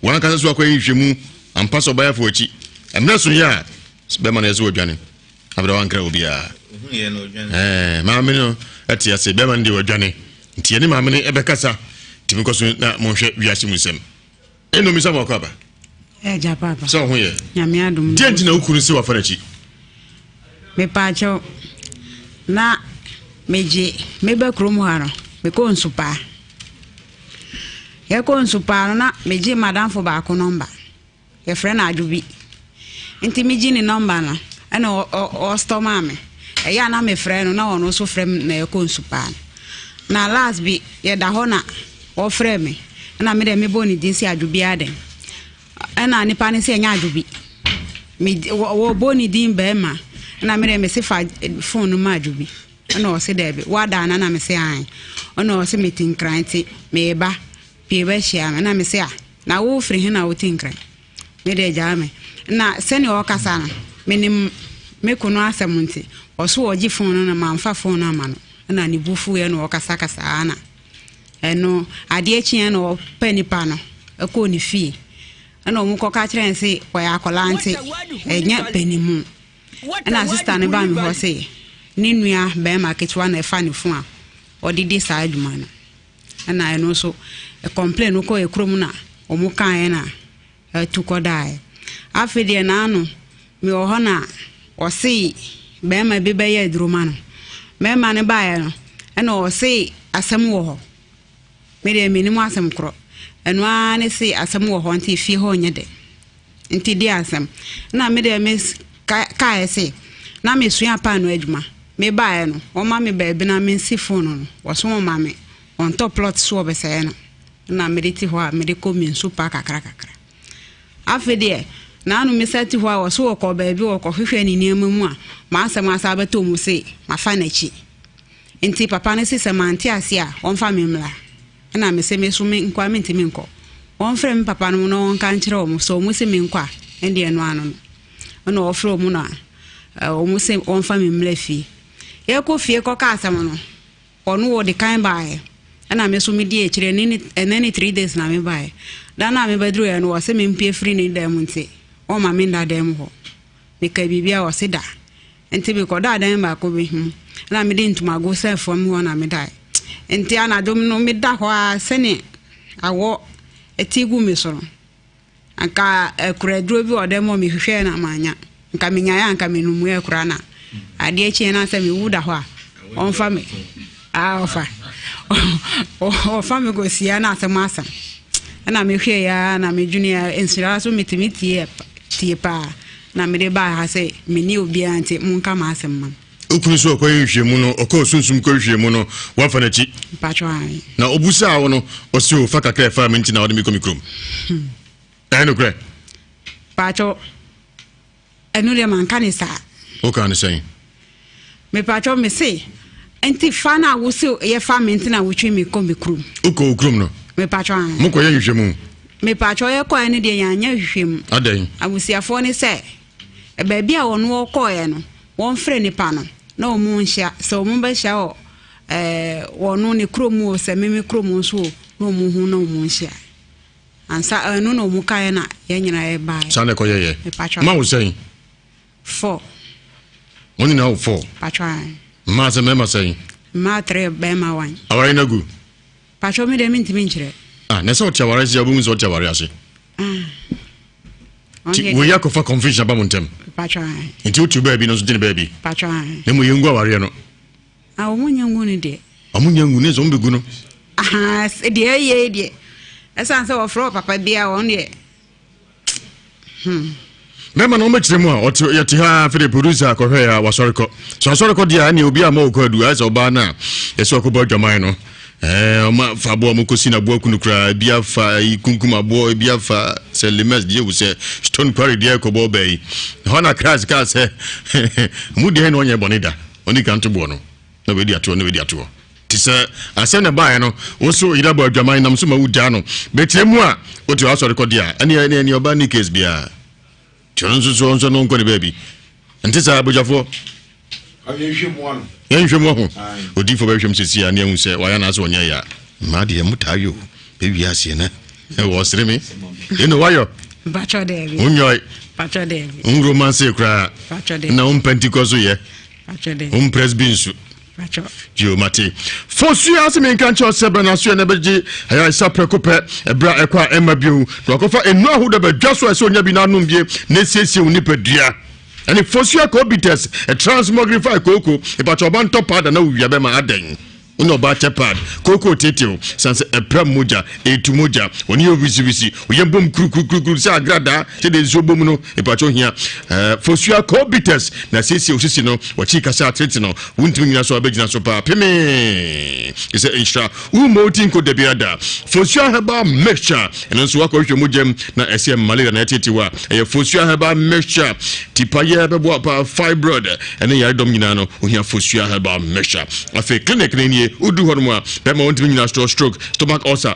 wan kan so akwa hwehwemu ampa so obaya fo ochi emna so ya Beman ezo odwane abra wankra obia maame no etia se Beman de odwane ntie ne maame ne ebekasa timi koso na monhwe Ewiae Mu Nsem eno mi sama kwaba ja papa so ho ye nyame adum die ntina ukuru se wafara chi me pacho na meje mebe krom haro me ko nsupa ye ko nsupa na meje madam fo ba ko number ye friend adubi nti meji ni number na ana o stoma me e ya na me friend na ono so friend na ye ko nsupa na last bi ye da ho na o friend me na me de me boni din si adubi aden ana nipa ne se nya adubi me wo boni din be ma na mere me se fa phone ma adubi ana o se debe wada na me se an ana o se meeting kranti me ba pie ba hia na me se a na wo free he na wo tinkran me de jame na sene o kasa na menim me kuno asemunti o so oji phone na manfa phone na ma no na ni bufu ye no o kasa kasa ana eno ade achia no panipa no e ko ni fie ana o mu ko ka kire nse o ya kolanti enya panimu ana sister ne ba mi ho se ni nua be market wa na fa ni fun a o didi sa aduma no ana eno so e complain ko e krom na o mu kan na tu ko dai afide na anu mi o ho na o se be ma be be ye druma no me ma ne ba ye no ana o se asem wo ho me de me ni mu asem kro eno a ne se asem wo ho nti fie ho nyede nti di asem na me de me ka ese na me sua pa no adwuma me bae no o ma me ba bi na me si phone no wo so ma me on top plot so obese no na me ti ho a me de ko me nsu pa kakra afede na anu me sati ho a wo so ko ba bi wo ko hwehwe ni niam mu a ma asem asa beto mu se ma fa na chi nti papa ne se semanti ase a on fa me mla na me se me so me nkwa me ntimi nko on frem papa no no on kan kire o mu so mu se me nkwa ende eno anu ona ofro mu na o mu se on fa me mla fi ye ko fie ko ka asam no onu wo de kan bae ana me so me die kire ni 3 days na me buy da na me bedru ya no wo se me mpie free ni dem nti o ma me nda dem ho me ka bibia wo se da nti be ko da dem ba ko be na me de ntuma go se fom ho na me dai nti ana dom no me da ho a se ni awo etigu me so anka kuradro bi o dem o me hwehwe na manya nka me nya ya nka me numu e kura na ade chi na se me wuda ho a on fa me ofa ofa me go sia na se masa na me hwe ya na me junior insira so metimiti tie pa na me de ba ha se me ni obi anti munka ma asem mam okunu so ko yehwe mu no okọ sunsum ko yehwe mu no wa fa na chi patro ai na obusa wo no o se o fa kakra fa me ntina wo de me komikrom no kre patro enu de man kanisa o kan say me patro me say enti fa na wo se ye fa me ntina wo twi me komikrom uko ukrom no me patro ai mo ko yehwe mu me patro ye ko ene de yanya hwehwe mu adan abusiafo ni se e ba bia wo no ko ye no won frɛ nipa no na o mu nhia sɛ o mu ba hia o wono ne kromu o sɛ meme kromu so no mu hu na o mu nhia ansa no no mu kae na ye nyina e ba sa ne ko ye ma wo sɛn 4 woni na o 4 patwa ma se mema sɛn ma 3 be ma 1 awari na gu patwa mi de mi ntimi nkyerɛ na sɛ o tia wari sia bu mu so o tia wari ase we ya ko fa confusion ba montem patwa nti o tu baby no so dine baby patwa ne mo yengu awari no o mu nyangu ni de o mu nyangu ne zo mbegu no de ye de esan se wo fro papa bia won de mema no mekire mu a o te yete ha fe de producer ko hwe ya wasoreko so wasoreko dia ne obi ama okọ adu asa oba na eso ko ba dwaman no ma fa bo mo kosi na bo kunukura bia fa ikunkuma bo bia fa selimes die wo se stone quarry die ko bo bai hona crash ka se mu de no onye bonida oni kan to bo no na we di ato ti se asem na ba no wo so ira bo dwaman nam so ma wuda no betire mu a o ti wasoreko dia ani oba ni case bia chonzo so no nko ne baby ntisa abojafo yehwe mo ho odi fo behwem sisi a ne hu se waya na so onya ya ma de mutayo be wi ase na e wo sere me eno wayo bacho devi unyoy bacho devi romance kra bacho devi na pentecost ye bacho devi presbinsu bacho Geomati fosu ase me kan cho sebe na so na beji aya isa prekope ebra ekwa emabio to kofa enu ahuda badwa so ase onya bi na anum bie na siesie unipadua and if Fosia Cobites, a transmogrify cocoa, a patchoban top pad and no Yabema Aden. Uno Bachapad, Coco Titio, sans a pram moja, a tumoja, when you visit, we have boom sa grada, said the Zobomuno, a patcho here. Fosia Cobites, Nasisio Sicino, or Chica Satino, Wunting Naso Abegina Sopa, Pime. Is a extra, Umotinko de Biada, Fosia Haba mixture, and also Wako Mujem, na SM Malaya Natitiwa, a Fosia Haba mixture, Tipaya Baba fibroid, and a Yadominano, who have Fosia Haba mixture. A fake clinic in udu hormwa bema ontimi na stroke stomach ulcer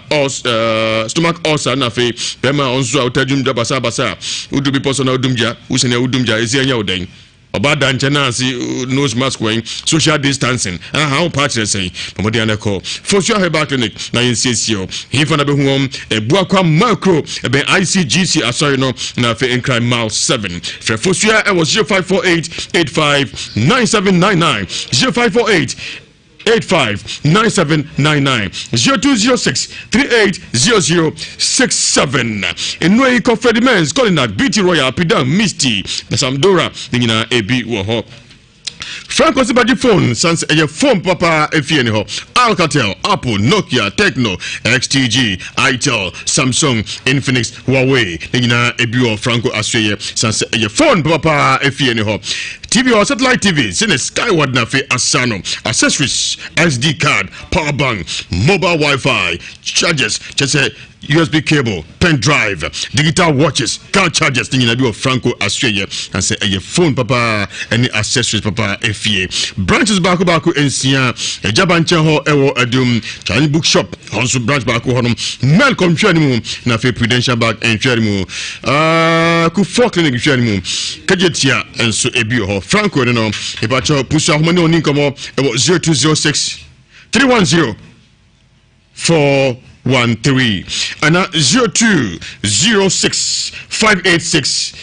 na fe bema onzo autajum da basa udu bi person na udumja usene udumja ezi anya odan obada nchenansi nose mask wearing social distancing how partner say pomodi anako Fosia Herbal Clinic na yensesio hifa na be huom ebua kwa macro ebe ICGC asori no na fe in crime mile 7 for Fosia it was 0548859799 0548859799 0206 380067 Enwei Confediments calling that BT Royal Pidam Misty na Samdora nina ebi wo ho Franco Sibaji phone sans a phone papa efieni ho Alcatel, Apple, Nokia, Tecno, XTG, Itel, Samsung, Infinix, Huawei nina ebi wo Franco Asweye sans a phone papa efieni ho TV or satellite TV, send a Skyward Nafe Asano, accessories, SD card, power bank, mobile Wi-Fi, chargers, just a USB cable, pen drive, digital watches, car chargers, thing in a of Franco Australia, and say a phone papa, any accessories papa, FA. Branches Baku and Sia, a Jabancheho, Ewo Adum, Chinese bookshop, also branch Baku Honum, Malcolm Chanimu, Nafe Prudential Bank and Chanimu, Kufor Clinic Chanimu, Kajetia, and so Ebio. Franco, you know, if I tell Pusha Homano Ninkomo about 0206 310 413 and 0206 586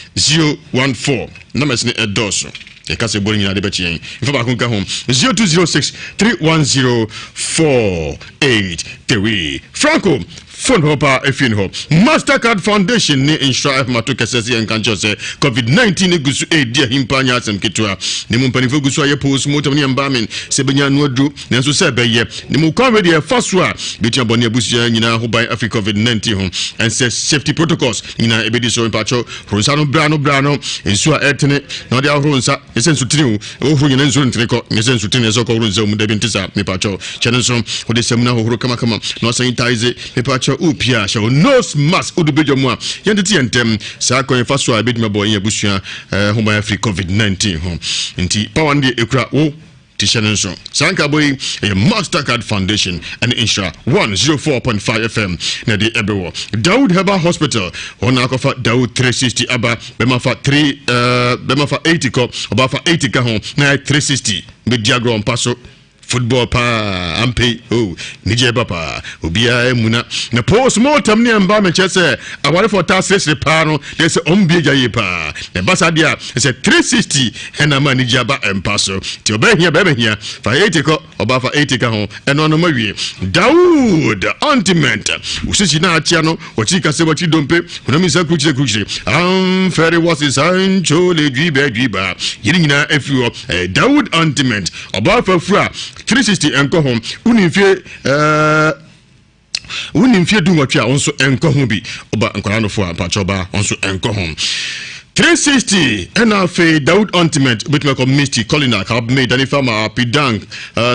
014. Numbers in a dozen. The Casa Boring in the Betty. If I can come home, 0206 310 483. Franco. Phone hopper if you know Mastercard Foundation ni Nhyira matoka sese en kanjo se COVID-19 egusu edia himpanya asem ketwa ne mu mpanifo gusu aye post motam ne embamen se benya no adu ne nso se beye ne mu kwa media faso a betia bone abusia nyina ho ban Africa COVID-19 ho and say safety protocols nyina ebedi so mpacho ronsa no brano ensu a etene na ode ahronsa esensu tiri o hro nyina ensu ntireko esensu tiri eso ko ronsa mu debi ntisa mepacho chenenso ode semuna ho kama no sanitize mepacho upia shall nose mask udubejo mu a yentiti yentem sa ko faso a bedima boy abusua ho ban Africa COVID-19 ho nti power ndi ekura wo Tishanenso Sanka boy a Mastercard Foundation and Nhyira 104.5 FM na the Ebewo Dawood Heba Hospital on akofa Dawood 360 aba bema fa 80 ko oba fa 80 ka ho na 360 be diagro paso football pa ampe nije papa obia emuna na post mortem ne amba me chese aware for taxes reparo they say ombia ye pa na basa dia say 360 ena ma nije ba empaso ti obehia bebehia fa 80 ko oba fa 80 ka ho eno no mawie Dawood Ultimate usisi na achia no ochika se wachi dompe kuna misa kuchire very was his ancho le dwiba yirinyina efiwo Dawood Ultimate oba fa fura 360 enko home unimfie du watwa onso enko ho bi oba nkwara no fo apachoba onso enko home 360 NFA Dawood Ultimate with my Misty Colina have made any farmer pidang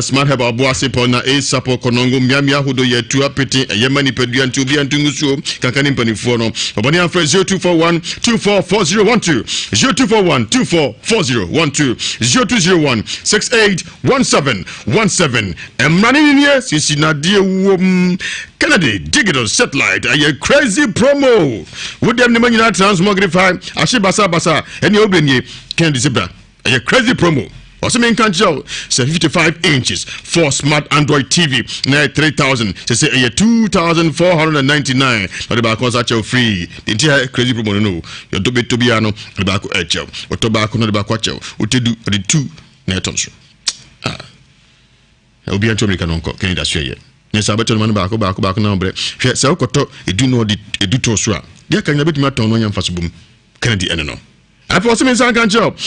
smart have abuase pona a sapo konongo miamia hudo ye tu apeti yemani peduan to be antungusu kankani panifo no obani afre 0241 244012 0241 244012 0201 681717 emrani nie sisi na die wo Kennedy digital satellite a crazy promo with them nyina transmogrify basa any oblenye Kennedy zebra a crazy promo also mean can't show say 55 inches for smart Android TV na 3000 say a 2499 but the back was actually free the entire crazy promo no your dobe tobiano the back echo or tobacco no the back watch utedu the two na tonso obi anto America no ko Kennedy asye yes abeto man back na bre hwe se okoto edu no de edu to so a dia kan betumi aton no nyam fasubum Kennedy ene no afọ se me san kan job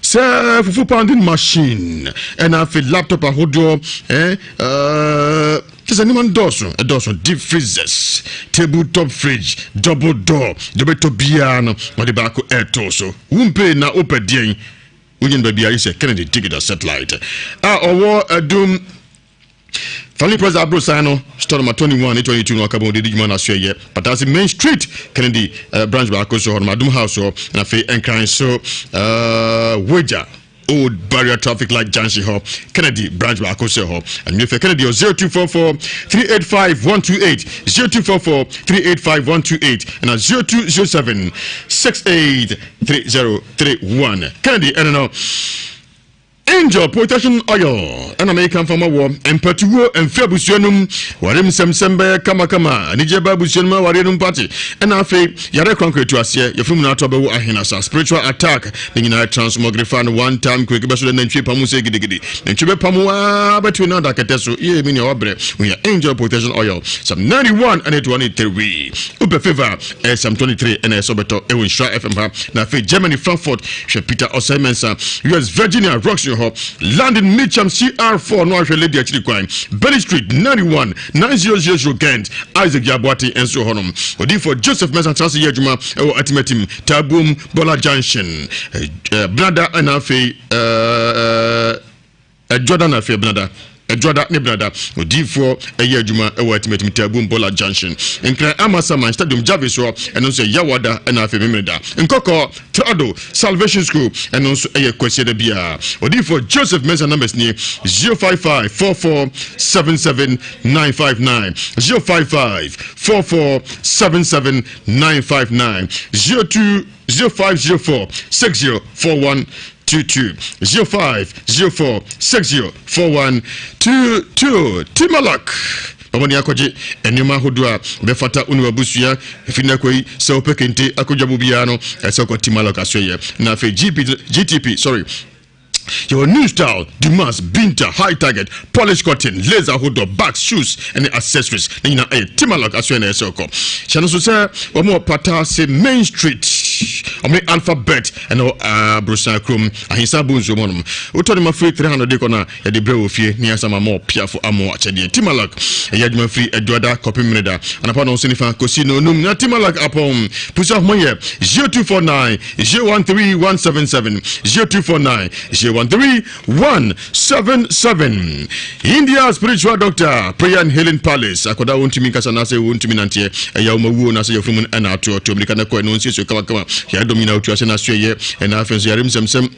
se fufu pounding machine and a laptop ahodo just anyone does deep freezers tabletop fridge double door to biano or the back air torso wumpe na opedien unyen babia is Kennedy digital satellite or adum Family President Abro Sano, store number 21, 22, no Cabo de Digman Australia, but as the main street, Kennedy branch back also on Madum House or and a fee and crying so wager. Old barrier traffic light junction hall, Kennedy branch back also hall, and if Kennedy 0244 385 128, 0244 385 128, and 0207 683031. Kennedy, I don't know. Angel protection oil and American farmer war and Petuo and Fabusunum Warim Sembe Kamakama Nijeba Busunma Warinum party and Afe Yare concrete to us here your film not about Ahinasa spiritual attack being a transmogrifan one time quick better than Chip Pamuse Gidi and Chibe Pamua but we know that Cateso ye mini obre we are Angel protection oil some 91 and 823 Uber Fever some 23 and a sobeto Nhyira FM na Fe Germany Frankfurt Peter Osemensa US Virginia Roxy London Mitcham CR4 North Lady actually crime Belly Street 91 9000 Kent Isaac Yabuati and so on Odi for Joseph Mesa Chansi Yejuma Atimetim Tabum Bola Junction Brother and Afe Jordan Afe Brother Edwada ne brada odi4 eye adwuma e wati Tabum Bola Junction enkran Amasama Stadium Javiso eno so Yawada na afi memeda nkoko Trado Salvation School eno so eye kwese da bia odi4 Joseph Mesa numbers ni 055 4477 959 055 4477 959 0504 6041 22 0504 6041 22 Timalak omoni akoje enima hodua befata unu abusua fina koi se opekente akojabu bia no ese ko Timalok asoye na fe GTP sorry. Your new style demands binta, high target, polished cotton, laser hood, bags, shoes, and accessories. Then you know a Timalok as well as Soko. Channel so sir, one more pata say Main Street. I mean alphabet and Brusa Chrome. I hear Sabun's woman. We told him a free 300 decona at the brew of ye near some more piafo amo at the Timalok. A yadman free Eduarda copy minida. And upon on Sinifa Cosino Num Timalok upon Pusa Moye 0249 013177 0249 013177. India spiritual doctor, prayer and healing palace. Akoda won't me kasa na se won't me nantie. Eya umawu na se yofrumun ana ato to America na ko no nsi so kama ya domina otu ase na so ye na afenso yarim semsem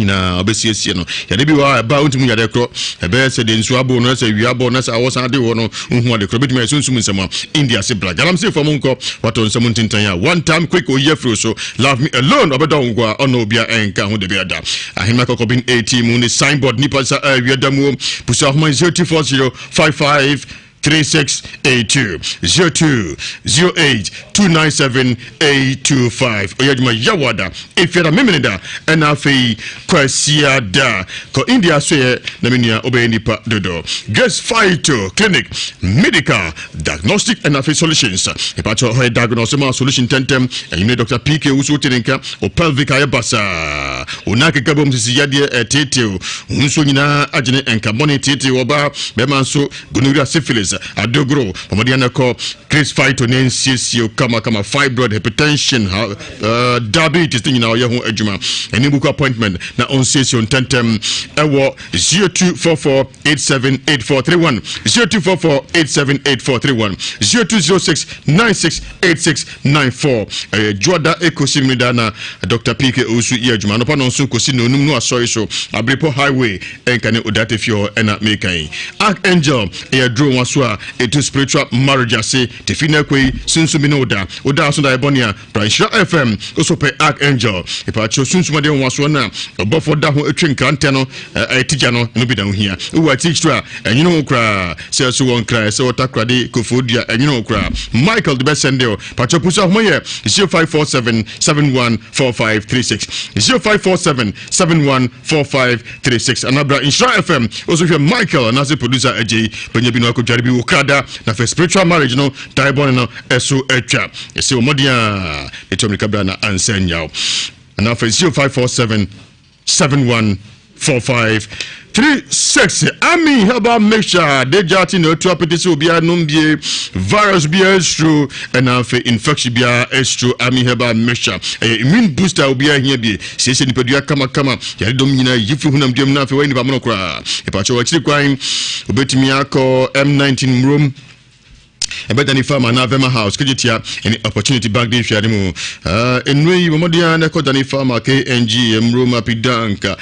na obesiesie no ya de bi wa ba untum ya de kro ebe se de nsu abo no se wi abo na se awosan de wo no unhu de kro betimi sunsun nsem India se bla galam se fom nko wato nsem tintan ya one time quick oye fro so love me alone obeda ngwa ono bia enka hu de bia da ahima kokobin 18 mu ni signboard nipa sa wi da mu pusa homa 024055 3682 0208 297 825 oyaduma yawada ifera memeneda na afei kwasiada ko India so ye na menia obenipa dodo Grace Fighto Clinic Medical Diagnostic and Afei Solutions ipacho ho diagnostic solution tentem and Dr. PK Usu Tirinka o pelvic ayabasa onake kabom sisiyade etete unso nyina agene enka boni tete oba bema nso gonorrhea syphilis adogro pomadiana ko Grace Fighto nensio kama fibroid hypertension diabetes thing na ye ho adwuma eni book appointment na on session tentem ewo 0244878431 0244878431 0206968694 Joda Ekosimida na Dr. PK Osu ye adwuma no pa no so kosi no num no asori so Abrepo highway enkane odatefio ena mekan Archangel e draw waso a eto spiritual marriage ase tefina kwei sunsu mi no oda so da ebonia Nhyira FM also pe Archangel ipacho sunsu de waso na obofo da ho etwe nkante no etija no bi da ho hia uwa teacher enyino kra se so won kra se otakrade kofodia enyino kra Michael the best send pacho pusa ho ye 0547714536 0547714536 anabra Nhyira FM also hear Michael na se producer AJ benyabi no akojare bi okada na for spiritual marriage no daibon no eso etwa ese omodia etomrika bra na ansenya na for 0547714536 Ami heba mixture de jati no to apetisi obi anumbie virus bi estro and afa infection bi estro Ami heba mixture immune booster obi ahia bi sese ni pedua kama ya dom nyina yifu hunam dem na afa wani ba mono kra e pa cho wachiri kwan obetimi akọ M19 room Ebetani farmer na Vema House kijitia any opportunity back day share mu enwe momodia na ko dani farmer KNG Mroma Pidanka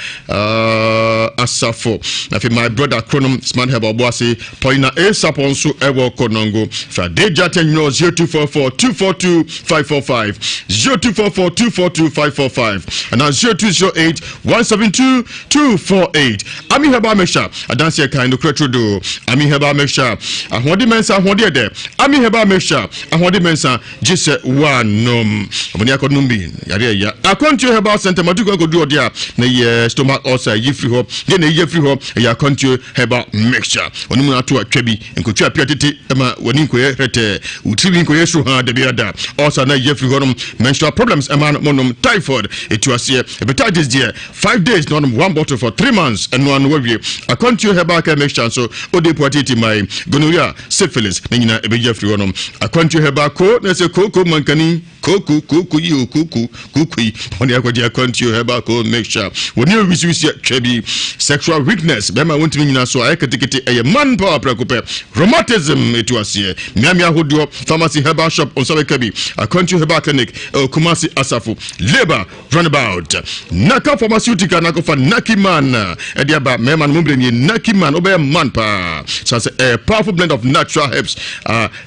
Asafo na fi my brother Chronom Smart Heba Boase Poina A Saponso Ewo Konongo Friday Jaten 0244242545 0244242545 and 0208172248 Ami Heba Mesha adanse kind of do Ami Heba Mesha ahodi mensa ahodi de Ami heba mesha ahode mensa jise wanom oboni akodumbi yare ya akontu heba center matuko godu odia na ye stomach ulcer yifri ho ye na yefri ho ya akontu heba mesha onimu atu atwabi enkotu apia tete ma woni nkoye rete utiri nkoye so ha de biada ulcer na yefri ho menstrual problems man monom typhoid etuasie hepatitis there 5 days non one bottle for 3 months and one we akontu heba ka mesha so ode potiti my gonorrhea syphilis na nyina Jeffrey wonom akwantu heba ko na se koko mankani koku yi okuku kukui oni akwaji akwantu heba ko make sure woni owisi twabi sexual weakness bema wontimi nyina so ayekatikete eye man power prekope rheumatism etuasie miami ahodo pharmacy herbal shop on Sabekabi akwantu heba clinic Kumasi Asafu labor runabout naka pharmaceutical naka for naki man ediaba mema no mbremi naki man obe man pa so say a powerful blend of natural herbs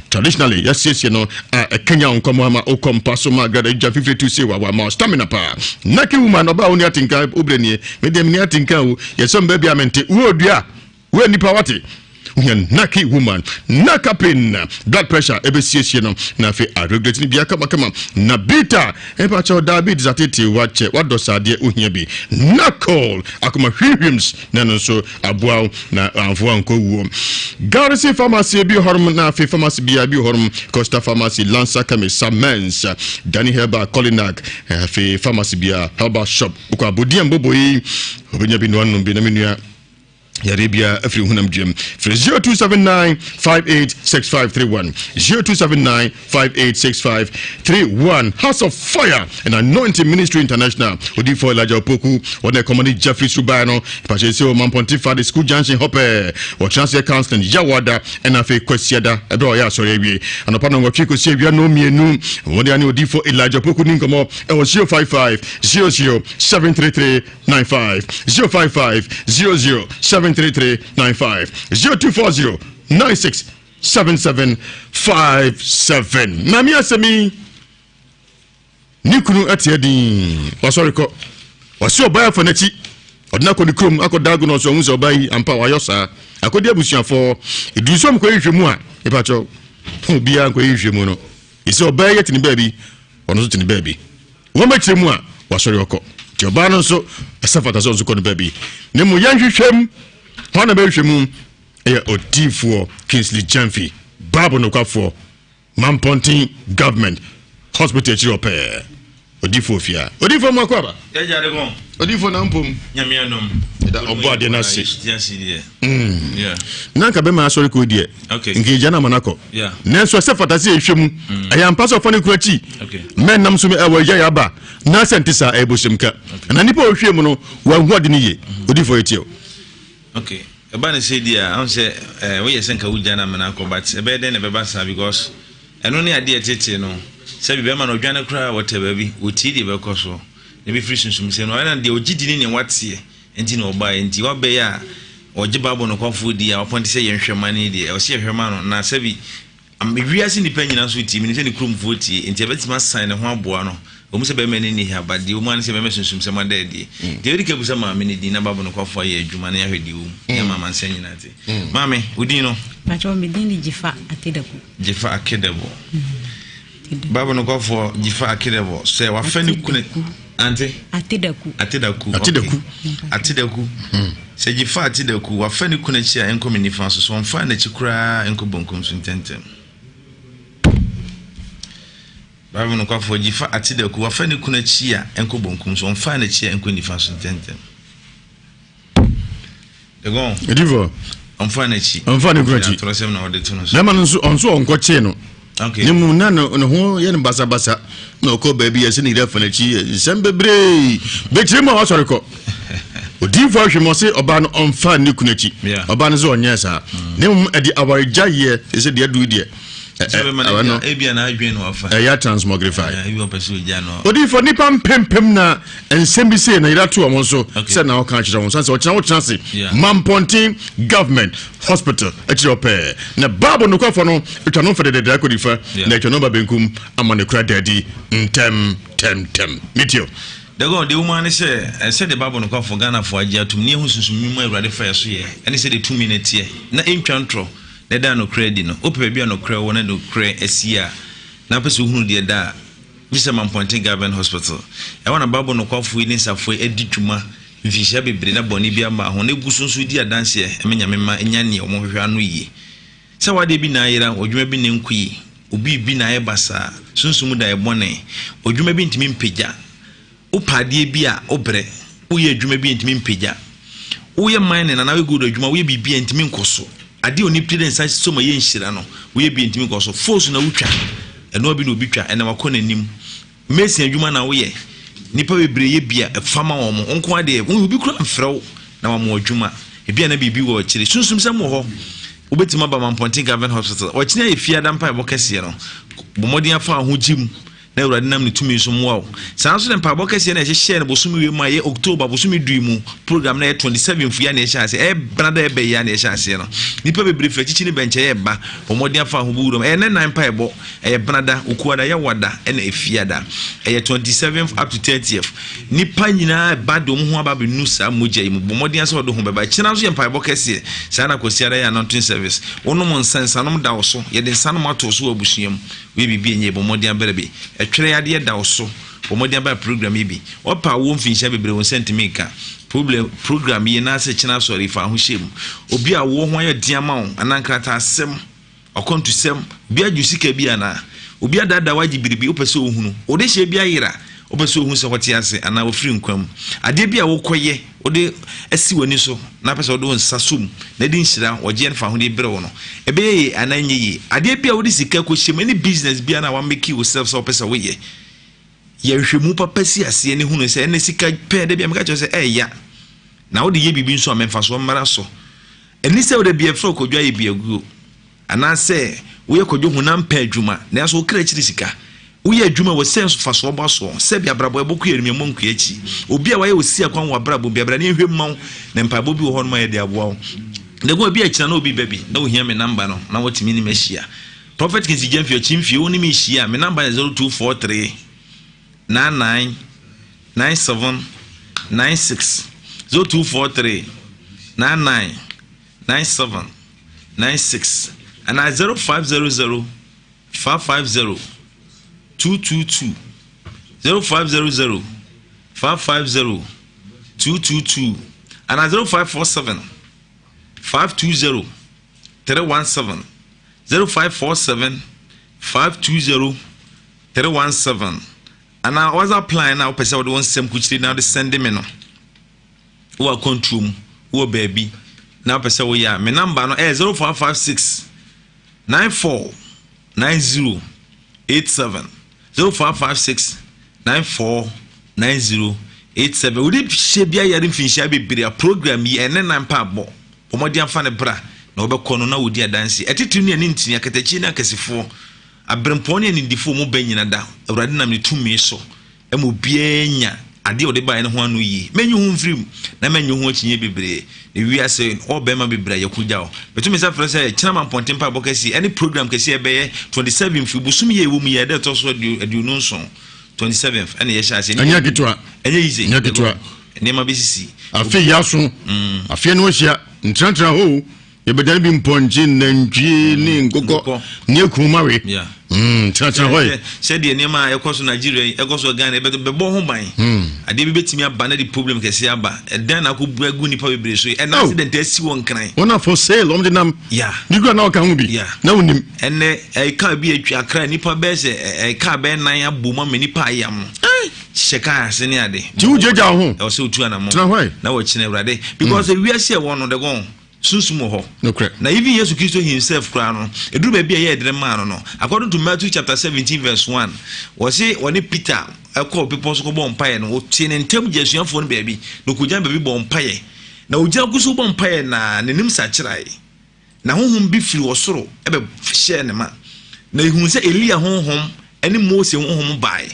traditionally yes you know Kenya onkomo ama okompaso magada ja 52 say wa ma stamina pa naki woman oba oni atinka obrenie me dem ni atinka wo yesom baby amente wo odua wo nipa wate Naki woman, Naka pin, blood pressure, ebesiesie no, na fe a regulate ni bia kama na beta, epacho diabetes atete wache, wadosa de uhia bi. Nakol, akuma hwims, na so aboa na anfoa nko wuo. Garrison pharmacy bi horm na fe pharmacy bi horm, Costa pharmacy Lancer Chemist Mens, Danny Herba Colinac, fe pharmacy bi Herba shop. Uko abodi mbobo yi, obenya bi no anum bi na menua Yarabia every hunam gym for 0279586531 0279586531 House of Fire and Anointing Ministry International Odi for Elijah Opoku or the community Jeffrey Subano Pachesio Mampontifa the school junction hopper or transfer counseling Yawada and Afe Kwesiada Ebroya sorry and upon our Chico Savia no me no when they Odi for Elijah Opoku Ninkomo it was 05500733395 05500733395 0240 967757 Nami asemi Nikunu atiedi wasoriko wasi obaya fonachi odina ko nikrom akodago no so hunso obayi ampa wayosa akodi abusuafo edusom ko yihwemu a ipacho obia ko yihwemu no ise obaya yetini baabi ono so tini baabi wo machiremu a wasoriko ti oba no so asafata so ko no baabi nemu yanhwehwem Hana Belshemu, Otifo, Kingsley Jamfi, Babu Nokafo, Mampontin Government, Hospital Chirope, Odifo Fia, Odifo Makwaba, Odifo Nampum, Yamianum, Oboade Nasi, Nanka Bema Soriko dear, Engagana Manako, Nanso Sefatazi Shemu, I am pass of Funny Kurachi, Men Namsumi Awa Yaba, Nasantisa Ebusimka, and Anipo Shemono, one word in ye, Odifo Etio. Okay. About say dear, I say we are saying Kawujana Manako, but a bed and a babasa because and only idea tete no. Say be man or Jana cry whatever we tidi bekoso. Maybe free some say no and the Ojidin in what's here and Tino buy and Tiwa Beya or Jibabo no coffee dear upon to say your money dear or see her man na sevi. I'm reas independent with him in any crew 40 and Tibet must sign a one buano. Almost a many here, but the woman said, "Message from daddy." The only cable some minute dinner babu no coffee ye Jumania heard you. Mamma saying that. Mammy, would you know? But all me dinny Jifa Akidabu. Jifa Akidabo. Babu no go for Jifa Akidabo. Say, what friend couldn't auntie? Atidaku. Say Jifa Atidaku, what friend couldn't share and come in the Francis one fine that you cry and cobuncums in tentem. Babu no kwa Jifa Atidaku afani kuna chia enko bonkum so mfa chia enko ni faso tentem. Ego. Edivo. Mfa na chi. Mfa na grachi. Trosem na ode tuno. Na man nso onko chi no. Okay. Ni mu na no ho ye ne basa basa. Na ko ba bi ese ni refa na chi sembebre. Betire mo wasore ko. Odivo hwemo se oba no onfa ni kuna chi. Oba no zo onye sa. Ni mu edi awarija ye ese de adu de. Ya transmogrify. Odi for nipa pempem na ensembi say na ira to omo so say na o kan chira won so o chance Mampontin Government Hospital Etiopia na babo no kwafo no etwa no fede de akodifa na etwa no ba benkum amane kra dadi tem metio the woman said the babo no kwafo Ghana for agia tum ne hu susumi mu awrade fa so ye ene say the 2 minutes here na entwantro Neda no credit no ope bia no cre wona no cre asia na pese hunu de da visa Mampontin Government Hospital e wana babo no kwafu ni safo edituma mfihia bebre na boni bia ma ho na gusunsu di adanse e menya mema enya ne omohwehwa no yi se wade bi na ayira odwuma bi ne nkuyi obi bi na ayebasa sunsumu da ebone odwuma bi ntimi mpegya opade bi a obre uye adwuma bi ntimi mpegya uye mine na we good adwuma uye bibia ntimi nkoso ade oni preden sai so ma ye Nhyira no we bi ntimi koso force na wutwa eno bi no bitwa ena makona nim mesi adwuma na wo ye nipa bebre ye bia fama wo mo onko ade wo bi kura mfrew na wa mo adwuma e bia na bibi wo kire sunsum sam ho obetima ba Mampontin Government Hospital o kine e fia da mpa e bokese no bomodin afa ho jim na awurade nam ne tumi so mmoa wo saa nso ne mpaebɔ kɛseɛ na ɛhyehyɛ no bosom wie ma yɛ October bosom du mu program na yɛ 27 fu ya na ɛhyɛ ase ɛbra da ɛbɛ ya na ɛhyɛ ase no nipa bebree fɛ kyikyi ne bɛnkyɛ yɛ ba ɔmɔden afa ho buwuram ɛyɛ ne nan mpaebɔ ɛyɛ brada okuada yɛ wada ɛna efiada ɛyɛ 27th up to 30th nipa nyinaa ba de ɔmo ho aba bɛnu saa mogya yi mu bɔmɔden asɛ ɔdo ho bɛba kyina nso yɛ mpaebɔ kɛseɛ saa na kɔsiara yɛ anointing service wonom nsansanom da wo so yɛde nsanom ato so wɔ abusuam we bibi enye bɔmɔden abɛrɛ bi ɛtwere adeɛ da wo so bɔmɔden abɛrɛ program yi bi ɔpa wo mfinhyia bebree wo sentiment program yi na asɛ kyina sɔre fa ho hyɛ mu obi a wo ho ayɛ diama wo anankrata asɛm ɔkɔntusɛm bi adwu sika bi ana obi adada wagye biribi wopɛ sɛ ohunu ode hyɛ bi ayera wopɛ sɛ ohunu sɛ wɔte ase ana ofiri nkwam adeɛ bi a wokɔyɛ ode asi wani so na pɛ sɛ ode nsa som na de nhyira wɔgye ne fa ho de brɛ wo no ɛbɛyɛ ananye yi adeɛ bi a wode sika kɔhyɛ mu any business bi ana wa make yourself sɛ wopɛ sɛ woyɛ yɛhwɛ papa si aseɛ ne hunu sɛ ɛne sika pɛ de bi ameka kyerɛ sɛ ɛya na wode yɛ bibi nso amemfa so mmara so ɛni sɛ wode bi ɛfrɛ kɔdwa yɛ bi aguo anaasɛ woyɛ kɔdwo honam pɛ adwuma na so wokra kyiri sika woyɛ adwuma wɔ sɛ fa so ɔba so sɛ bi abrabɔ ɛbɔkɔ yɛ remia mɔnku akyi obi a wayɛ osi akwan wɔ abrabɔ bi abra ne hwɛ mma wo na mpaebɔ bi wɔ hɔ no ma yɛ de aboa wo na go bi akyina na obi baby na ohia me number no na wɔtimi ni mehia prophet kinsi jamfio chimfie wo ni me hia me number is 0243 99 97 96 0243 99 97 96 and 0500 550 222 0500 550 222 and 0547 520 317 0547 520 317 and I was applying now person would want some kuchiri now the send me no who are control who baby now person we are my number no 0556 94 90 87 0556 94 90 87 we did she be a year in finish be a program ye and then I'm pabo omodian fa ne bra na obekọ no na wodi adanse etetu ne ntinya katachi na kasifo abrempone ne ndifo mu banyina da awrade nam ne tumi so emu bianya ade ode bae ne ho anu yi menyu hu mfrim na menyu hu akinye bebre ne wi ase obema bebre yakugya o betumi sa frese kina man ponten pa bokasi any program kasi ebe 27 fi busum ye wo mu ye de to so aduonu nson 27th ene ye sha se anya kitwa enye yize anya kitwa ne ma besisi afi yaso afi no hia ntrantra ho yebedane bi mponji nantwie ni nkoko ni ekumawe tata hoy said the name ekoso Nigeria ekoso Ghana bebo ho ban ade bi betimi aba na the problem kese aba dan na ko buagu nipa bebre so and accident asi won kran ona for sale om de nam yeah nigo na oka hu bi na wonim ene e ka bi atwa akra nipa be se e ka be nan aboma me nipa ayam sheka ase ni ade ti ujeja ho e so tu anamo na wo kine urade because we ase won no de gon sunsumo ho na even Jesus Christ himself kra no eduru ba bia ye edre man no according to Matthew chapter 17 verse 1 was say when Peter call people so go bompaye no tie ne ntem jesuafo no ba bi no kugyan ba bi bompaye na ogya guso bompaye na nenim sa kirai na honhom bi firi wosoro ebe hye ne ma na ehun se Elia honhom ene Mose honhom bae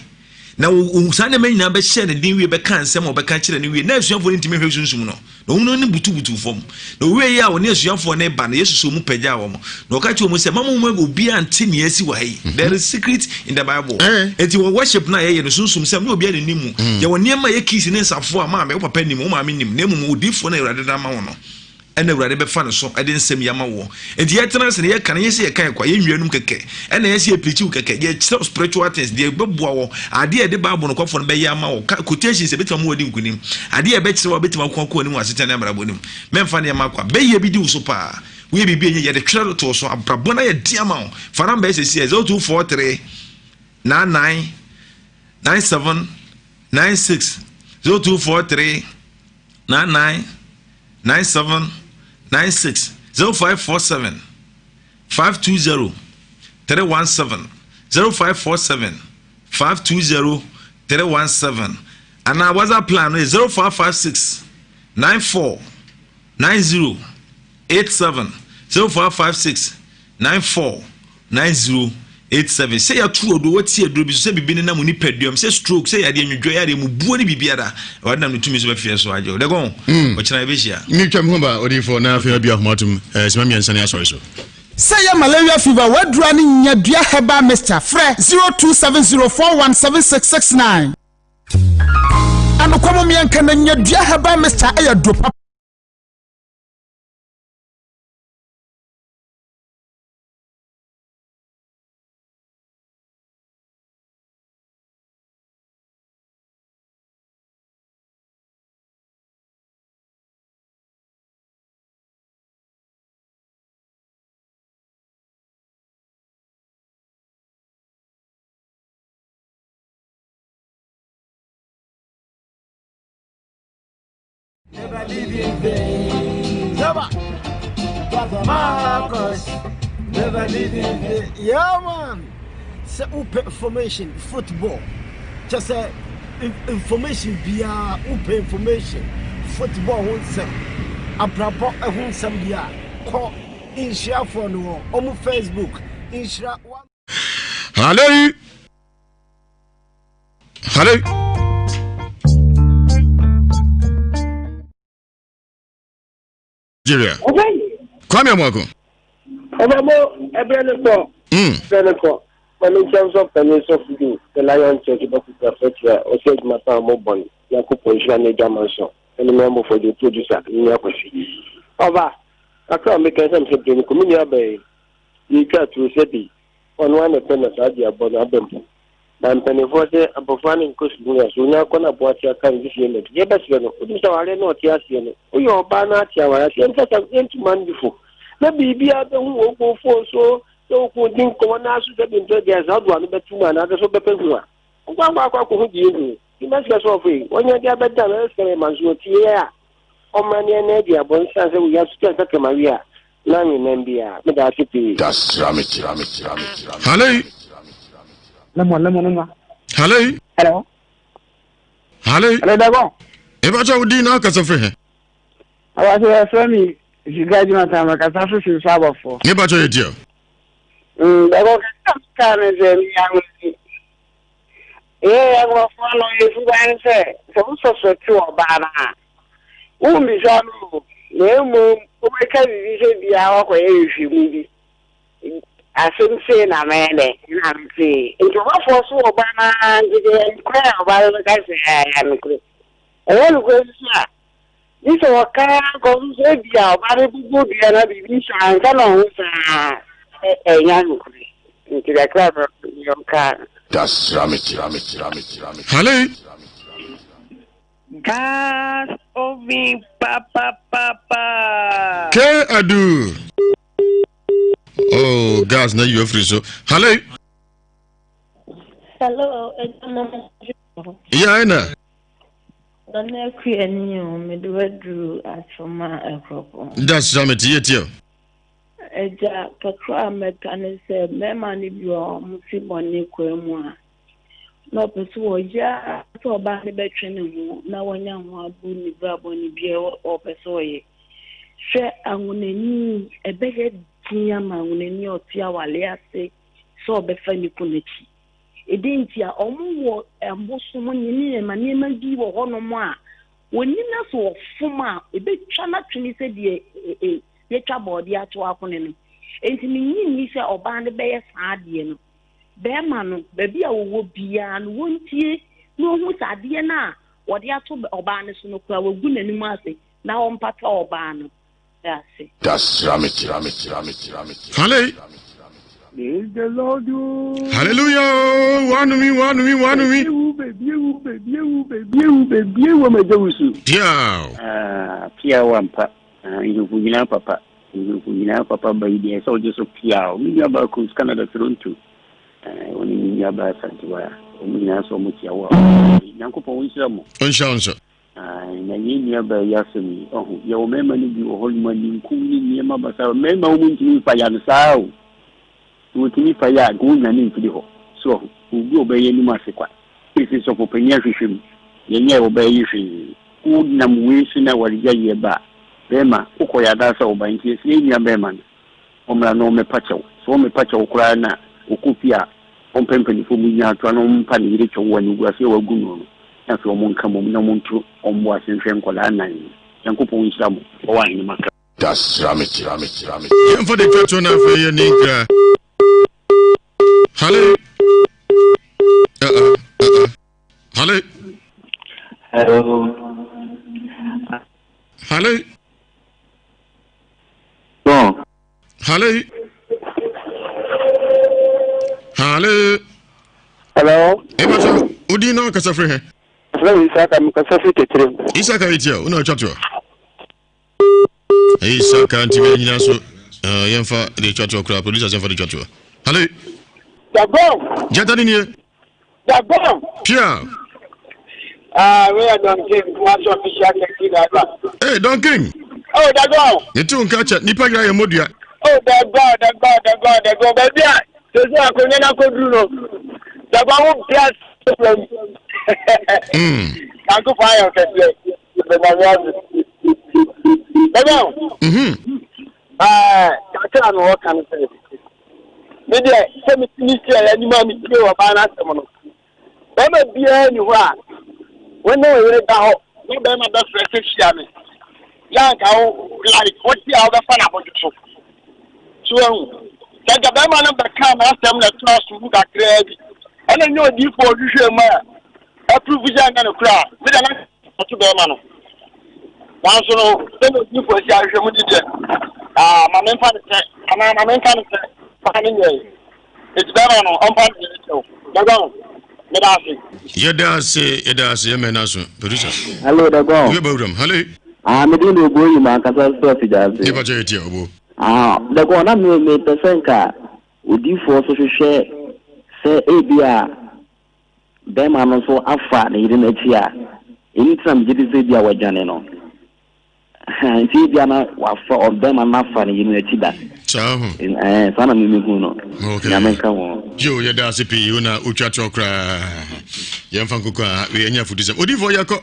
na usane me nyina be share din wie be kan sem obeka kire ne wie na asuafo ni ntime hwe sunsum no na wo no butu fom na wie ya wo ne asuafo ne ba na Yesu so mu pagya wo mo na oka chi mo se mama mo obi ante ne asi wa yi there is secret in the Bible eti wo worship na ye no sunsum sem na obi ani nimu ye wo niema ye kisi ne nsafo a ma me papa nimu o ma me nim na emu odifo na Awurade da ma wo no ene Awurade be fa ne so ede nsem ya ma wo enti ye tena se ne ye kan ye se ye kan kwa ye nwianum keke ene ye se ye preach keke ye spiritual things de beboa wo ade ye de Bible no kwafo no be ya ma wo quotations e betima wodi nkunim ade ye be kire wo betima kwakwa ni waseta ne amrabo nim memfa ne ma kwa be ye bi di wo so pa we bibi ye de twere to so abrabo na ye dia ma wo fara mba se 0243 99 97 96 0243 99 97 96 0547 520 317 0547 520 317 and our WhatsApp plan is 0556 94 90 87 0556 94 90 87 say ya true do what see do bi so say bibi na mu ni pedium say stroke say ya de nwodwo ya de mu buo ni bibiara wadam no tumi so ba fie so ajo de gon o chena be hia ni twam ho ba odi for na afia bia homatum sima miensa na asori so say ya malaria fever wadura ni nyadua heba Mr. Fre 0270417669 anokomo mienka na nyadua heba Mr. Ayadopa Never live in vain. Never. Marcus. Never live in vain. Yeah, man. Say open information, football. Just say information via open information. Football won't say. Abrabo won't say via. Call Nhyira for no on Facebook. Nhyira one. Hello. Hello. Nhyira. Kwame Amwako. Obamo Ebreneko. Ebreneko. When in terms of the news of you, the Lion Church of the Fetcher, or said Mata Mobon, Yakupo Ishane Jamanson, and a member for the producer in Yakoshi. Over. I can't make some in the community bay. You can't to Seti on one attendance at the Abonabem. I'm penny for the Abofaning Cosmia, so now can about your kind this unit. Yes, you know, I don't know, Tiasian. We are Banat, Yawara, and such an gentleman before. Maybe be out the who go for so could think on us to have been 20 years out one, but 2 another so better. One you must get off when you're better, let's get a man's here. On many an idea, but we have to take a Maria. None in Nambia, but that's it. That's Ramit. Hello. Lemon. Hello. Hello. Hello. Ebacha udi na kasa fe. I was friendly. You guys don't have a catastrophe for. Ebacha ye dio. I go can young. Yeah, I go follow you to say. So to Obana. Be so no we can be our way if you movie. I shouldn't say na man, I'm saying. Into what for so Obama and the inquire about the guys I am clear. I want to go. This is what can go to be about it. Good, and I be and come on, a young into the club of your car. That's Ramit. Hello. Gas of me, papa. K adu. Oh, gas na you free so. Hello. Hello, yeah, Anna. Don't you create me do a drew at from my crop. That's Ramit yet. Eja kakra mekane se me mani bi o musiboni kwemu a no peso o ja to ba ne betwe ne ho na wonya ho abu ni brabo ni bi o peso ye hwe anwonani ebege tinya ma anwonani o tia wale ase so be fa ni kunechi edenti a omo emboso mo nyini ma ne ma bi wo hono mo a woni na so ofuma ebetwa na twini se de ye twa body ato akone no enti minni se oba ne be saade no be ma no be bia wo bia no wontie no hu saade na wode ato oba ne so no kwa wagu nanim ase na o mpata oba no ase that's Ramit. Hello. Is the Lord hallelujah one me yeah pia wampa you papa papa by the so just pia we about Canada Toronto when you about Santiago we so much yawa yankopo wonshiramo onsha na yini aba yasemi ya o mema ni bi o holmani nkuni ni ma basa mema o muntini fa ya sao muntini fa ya guna ni mfidi ho so ubi obeye ni masekwa isi so popenya hwehwem yenye obeye hwe ku na muwisi na warija yeba bema uko ya dasa obanki esi ni bema omra no mepacho so mepacho kura na okupia on pempeni fo munya to no mpa ne yire twa wani gu ase wa gu no na so mo nka mo na mo ntu ombo asenhwe nkola nan yankopon nhyira mo o wa ni maka das ramit for the church on for your ninka hello hello Hello. Emaso, udi no kasa free he. Hello, Isaka, mkasa free tetre. Isaka itia, una chatwa. Isaka antiwe nyina so yemfa de chatwa kra producer yemfa de chatwa. Hello. Dagon. Jatani ni. Dagon. Pia. We are Don King, what's official King. Hey, Don King. Oh, Dagon. You too nkacha nipa gra ye modua. Oh, Dagon, baby. So I couldn't go through no. Dagon plus I go fire I know what can say. Maybe some ministry and money to about us. Never be anywhere. When they were down, no them are the fresh shaman. Young like what the other fun about you. So, that the Bama number come after them that trust to look at credit. And I know deep for you, man. A provision and a crowd. With a nice to Bama. Once you know, then you for the my main fan is finding way. It's better on part Dagon. Yedase yemenaso producer. Hello Dagon. You about them. Hello. Me do no boy man kasa stuff just. You baje etia obo. Dagon na me pesenka odi for so hwehwe se ebia be man no so afa na yire na chi a anytime gidi se bia wajane no. Nti bia na wafa of them and afa na yire na chi da. Sana mimi kuno. Okay. Ya menka wo. Jo yedase pi una utwa chokra. Yemfa nkokwa we anya fudisem. Odi for yakọ.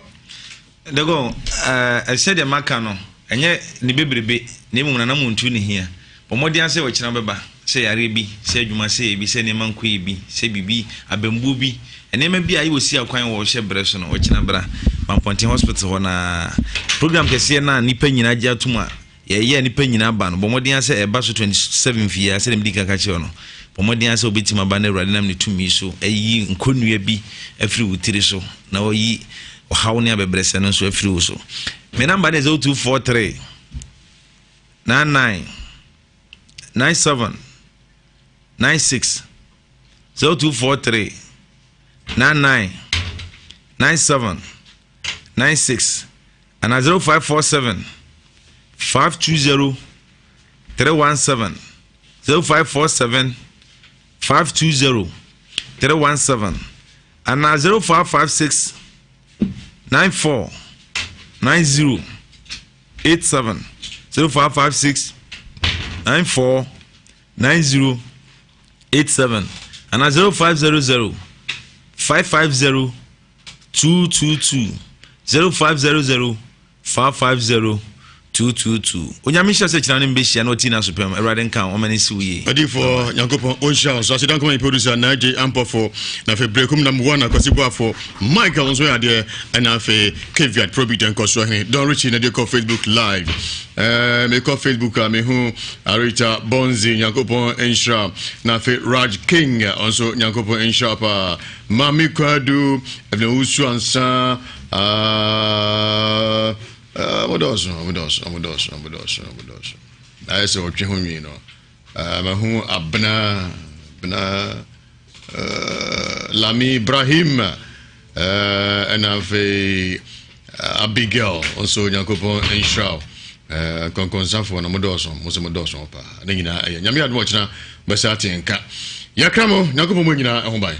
Dagon I said the maka no enye ne bebrebe na emu na muntu ne hia pomodi ase wo kina beba se yare bi se adwuma se bi se ne manko bi se bibi abambu bi enema bi ayi wosi akwan wo hye bre so no wo kina bra Mamponte hospital ho na program kese na nipa nyina gya tuma ye nipa nyina ba no pomodi ase eba so 27 fia se dem dika ka che no pomodi ase obetima ba na awrade nam ne tumi so ayi nkonua bi afiri wutiri so na oyi how near Bebresen and so free so. My number is 0243 99 97 96 0243 99 97 96 and 0547 520 317 0547 520 317 and 0556 94 90 87 0556 94 90 87 and 0500 550 222 0500 550 222 onyamisha se china nimbe hia no tina superm erade nkan o mani si uye adi for yankopon onsha so asidan come producer na J ampo for na fe breakum number 1 akosibo for Michael onso ya de na fe Keviat Probitan koso he don reach na de ko Facebook live me ko Facebook me hu Arita Bonzi yankopon ensha na fe Raj King onso yankopon ensha pa Mami Kwadu evne usu ansa Amodoso. I say what you know. Mahu Abna Lami Ibrahim and I've Abigail also Yankopon and Shaw. Concon for Namodoso, Mosamodoso. Nina, Yami had watched now, Basati and Cat. Yakramo, Yankopon, home by.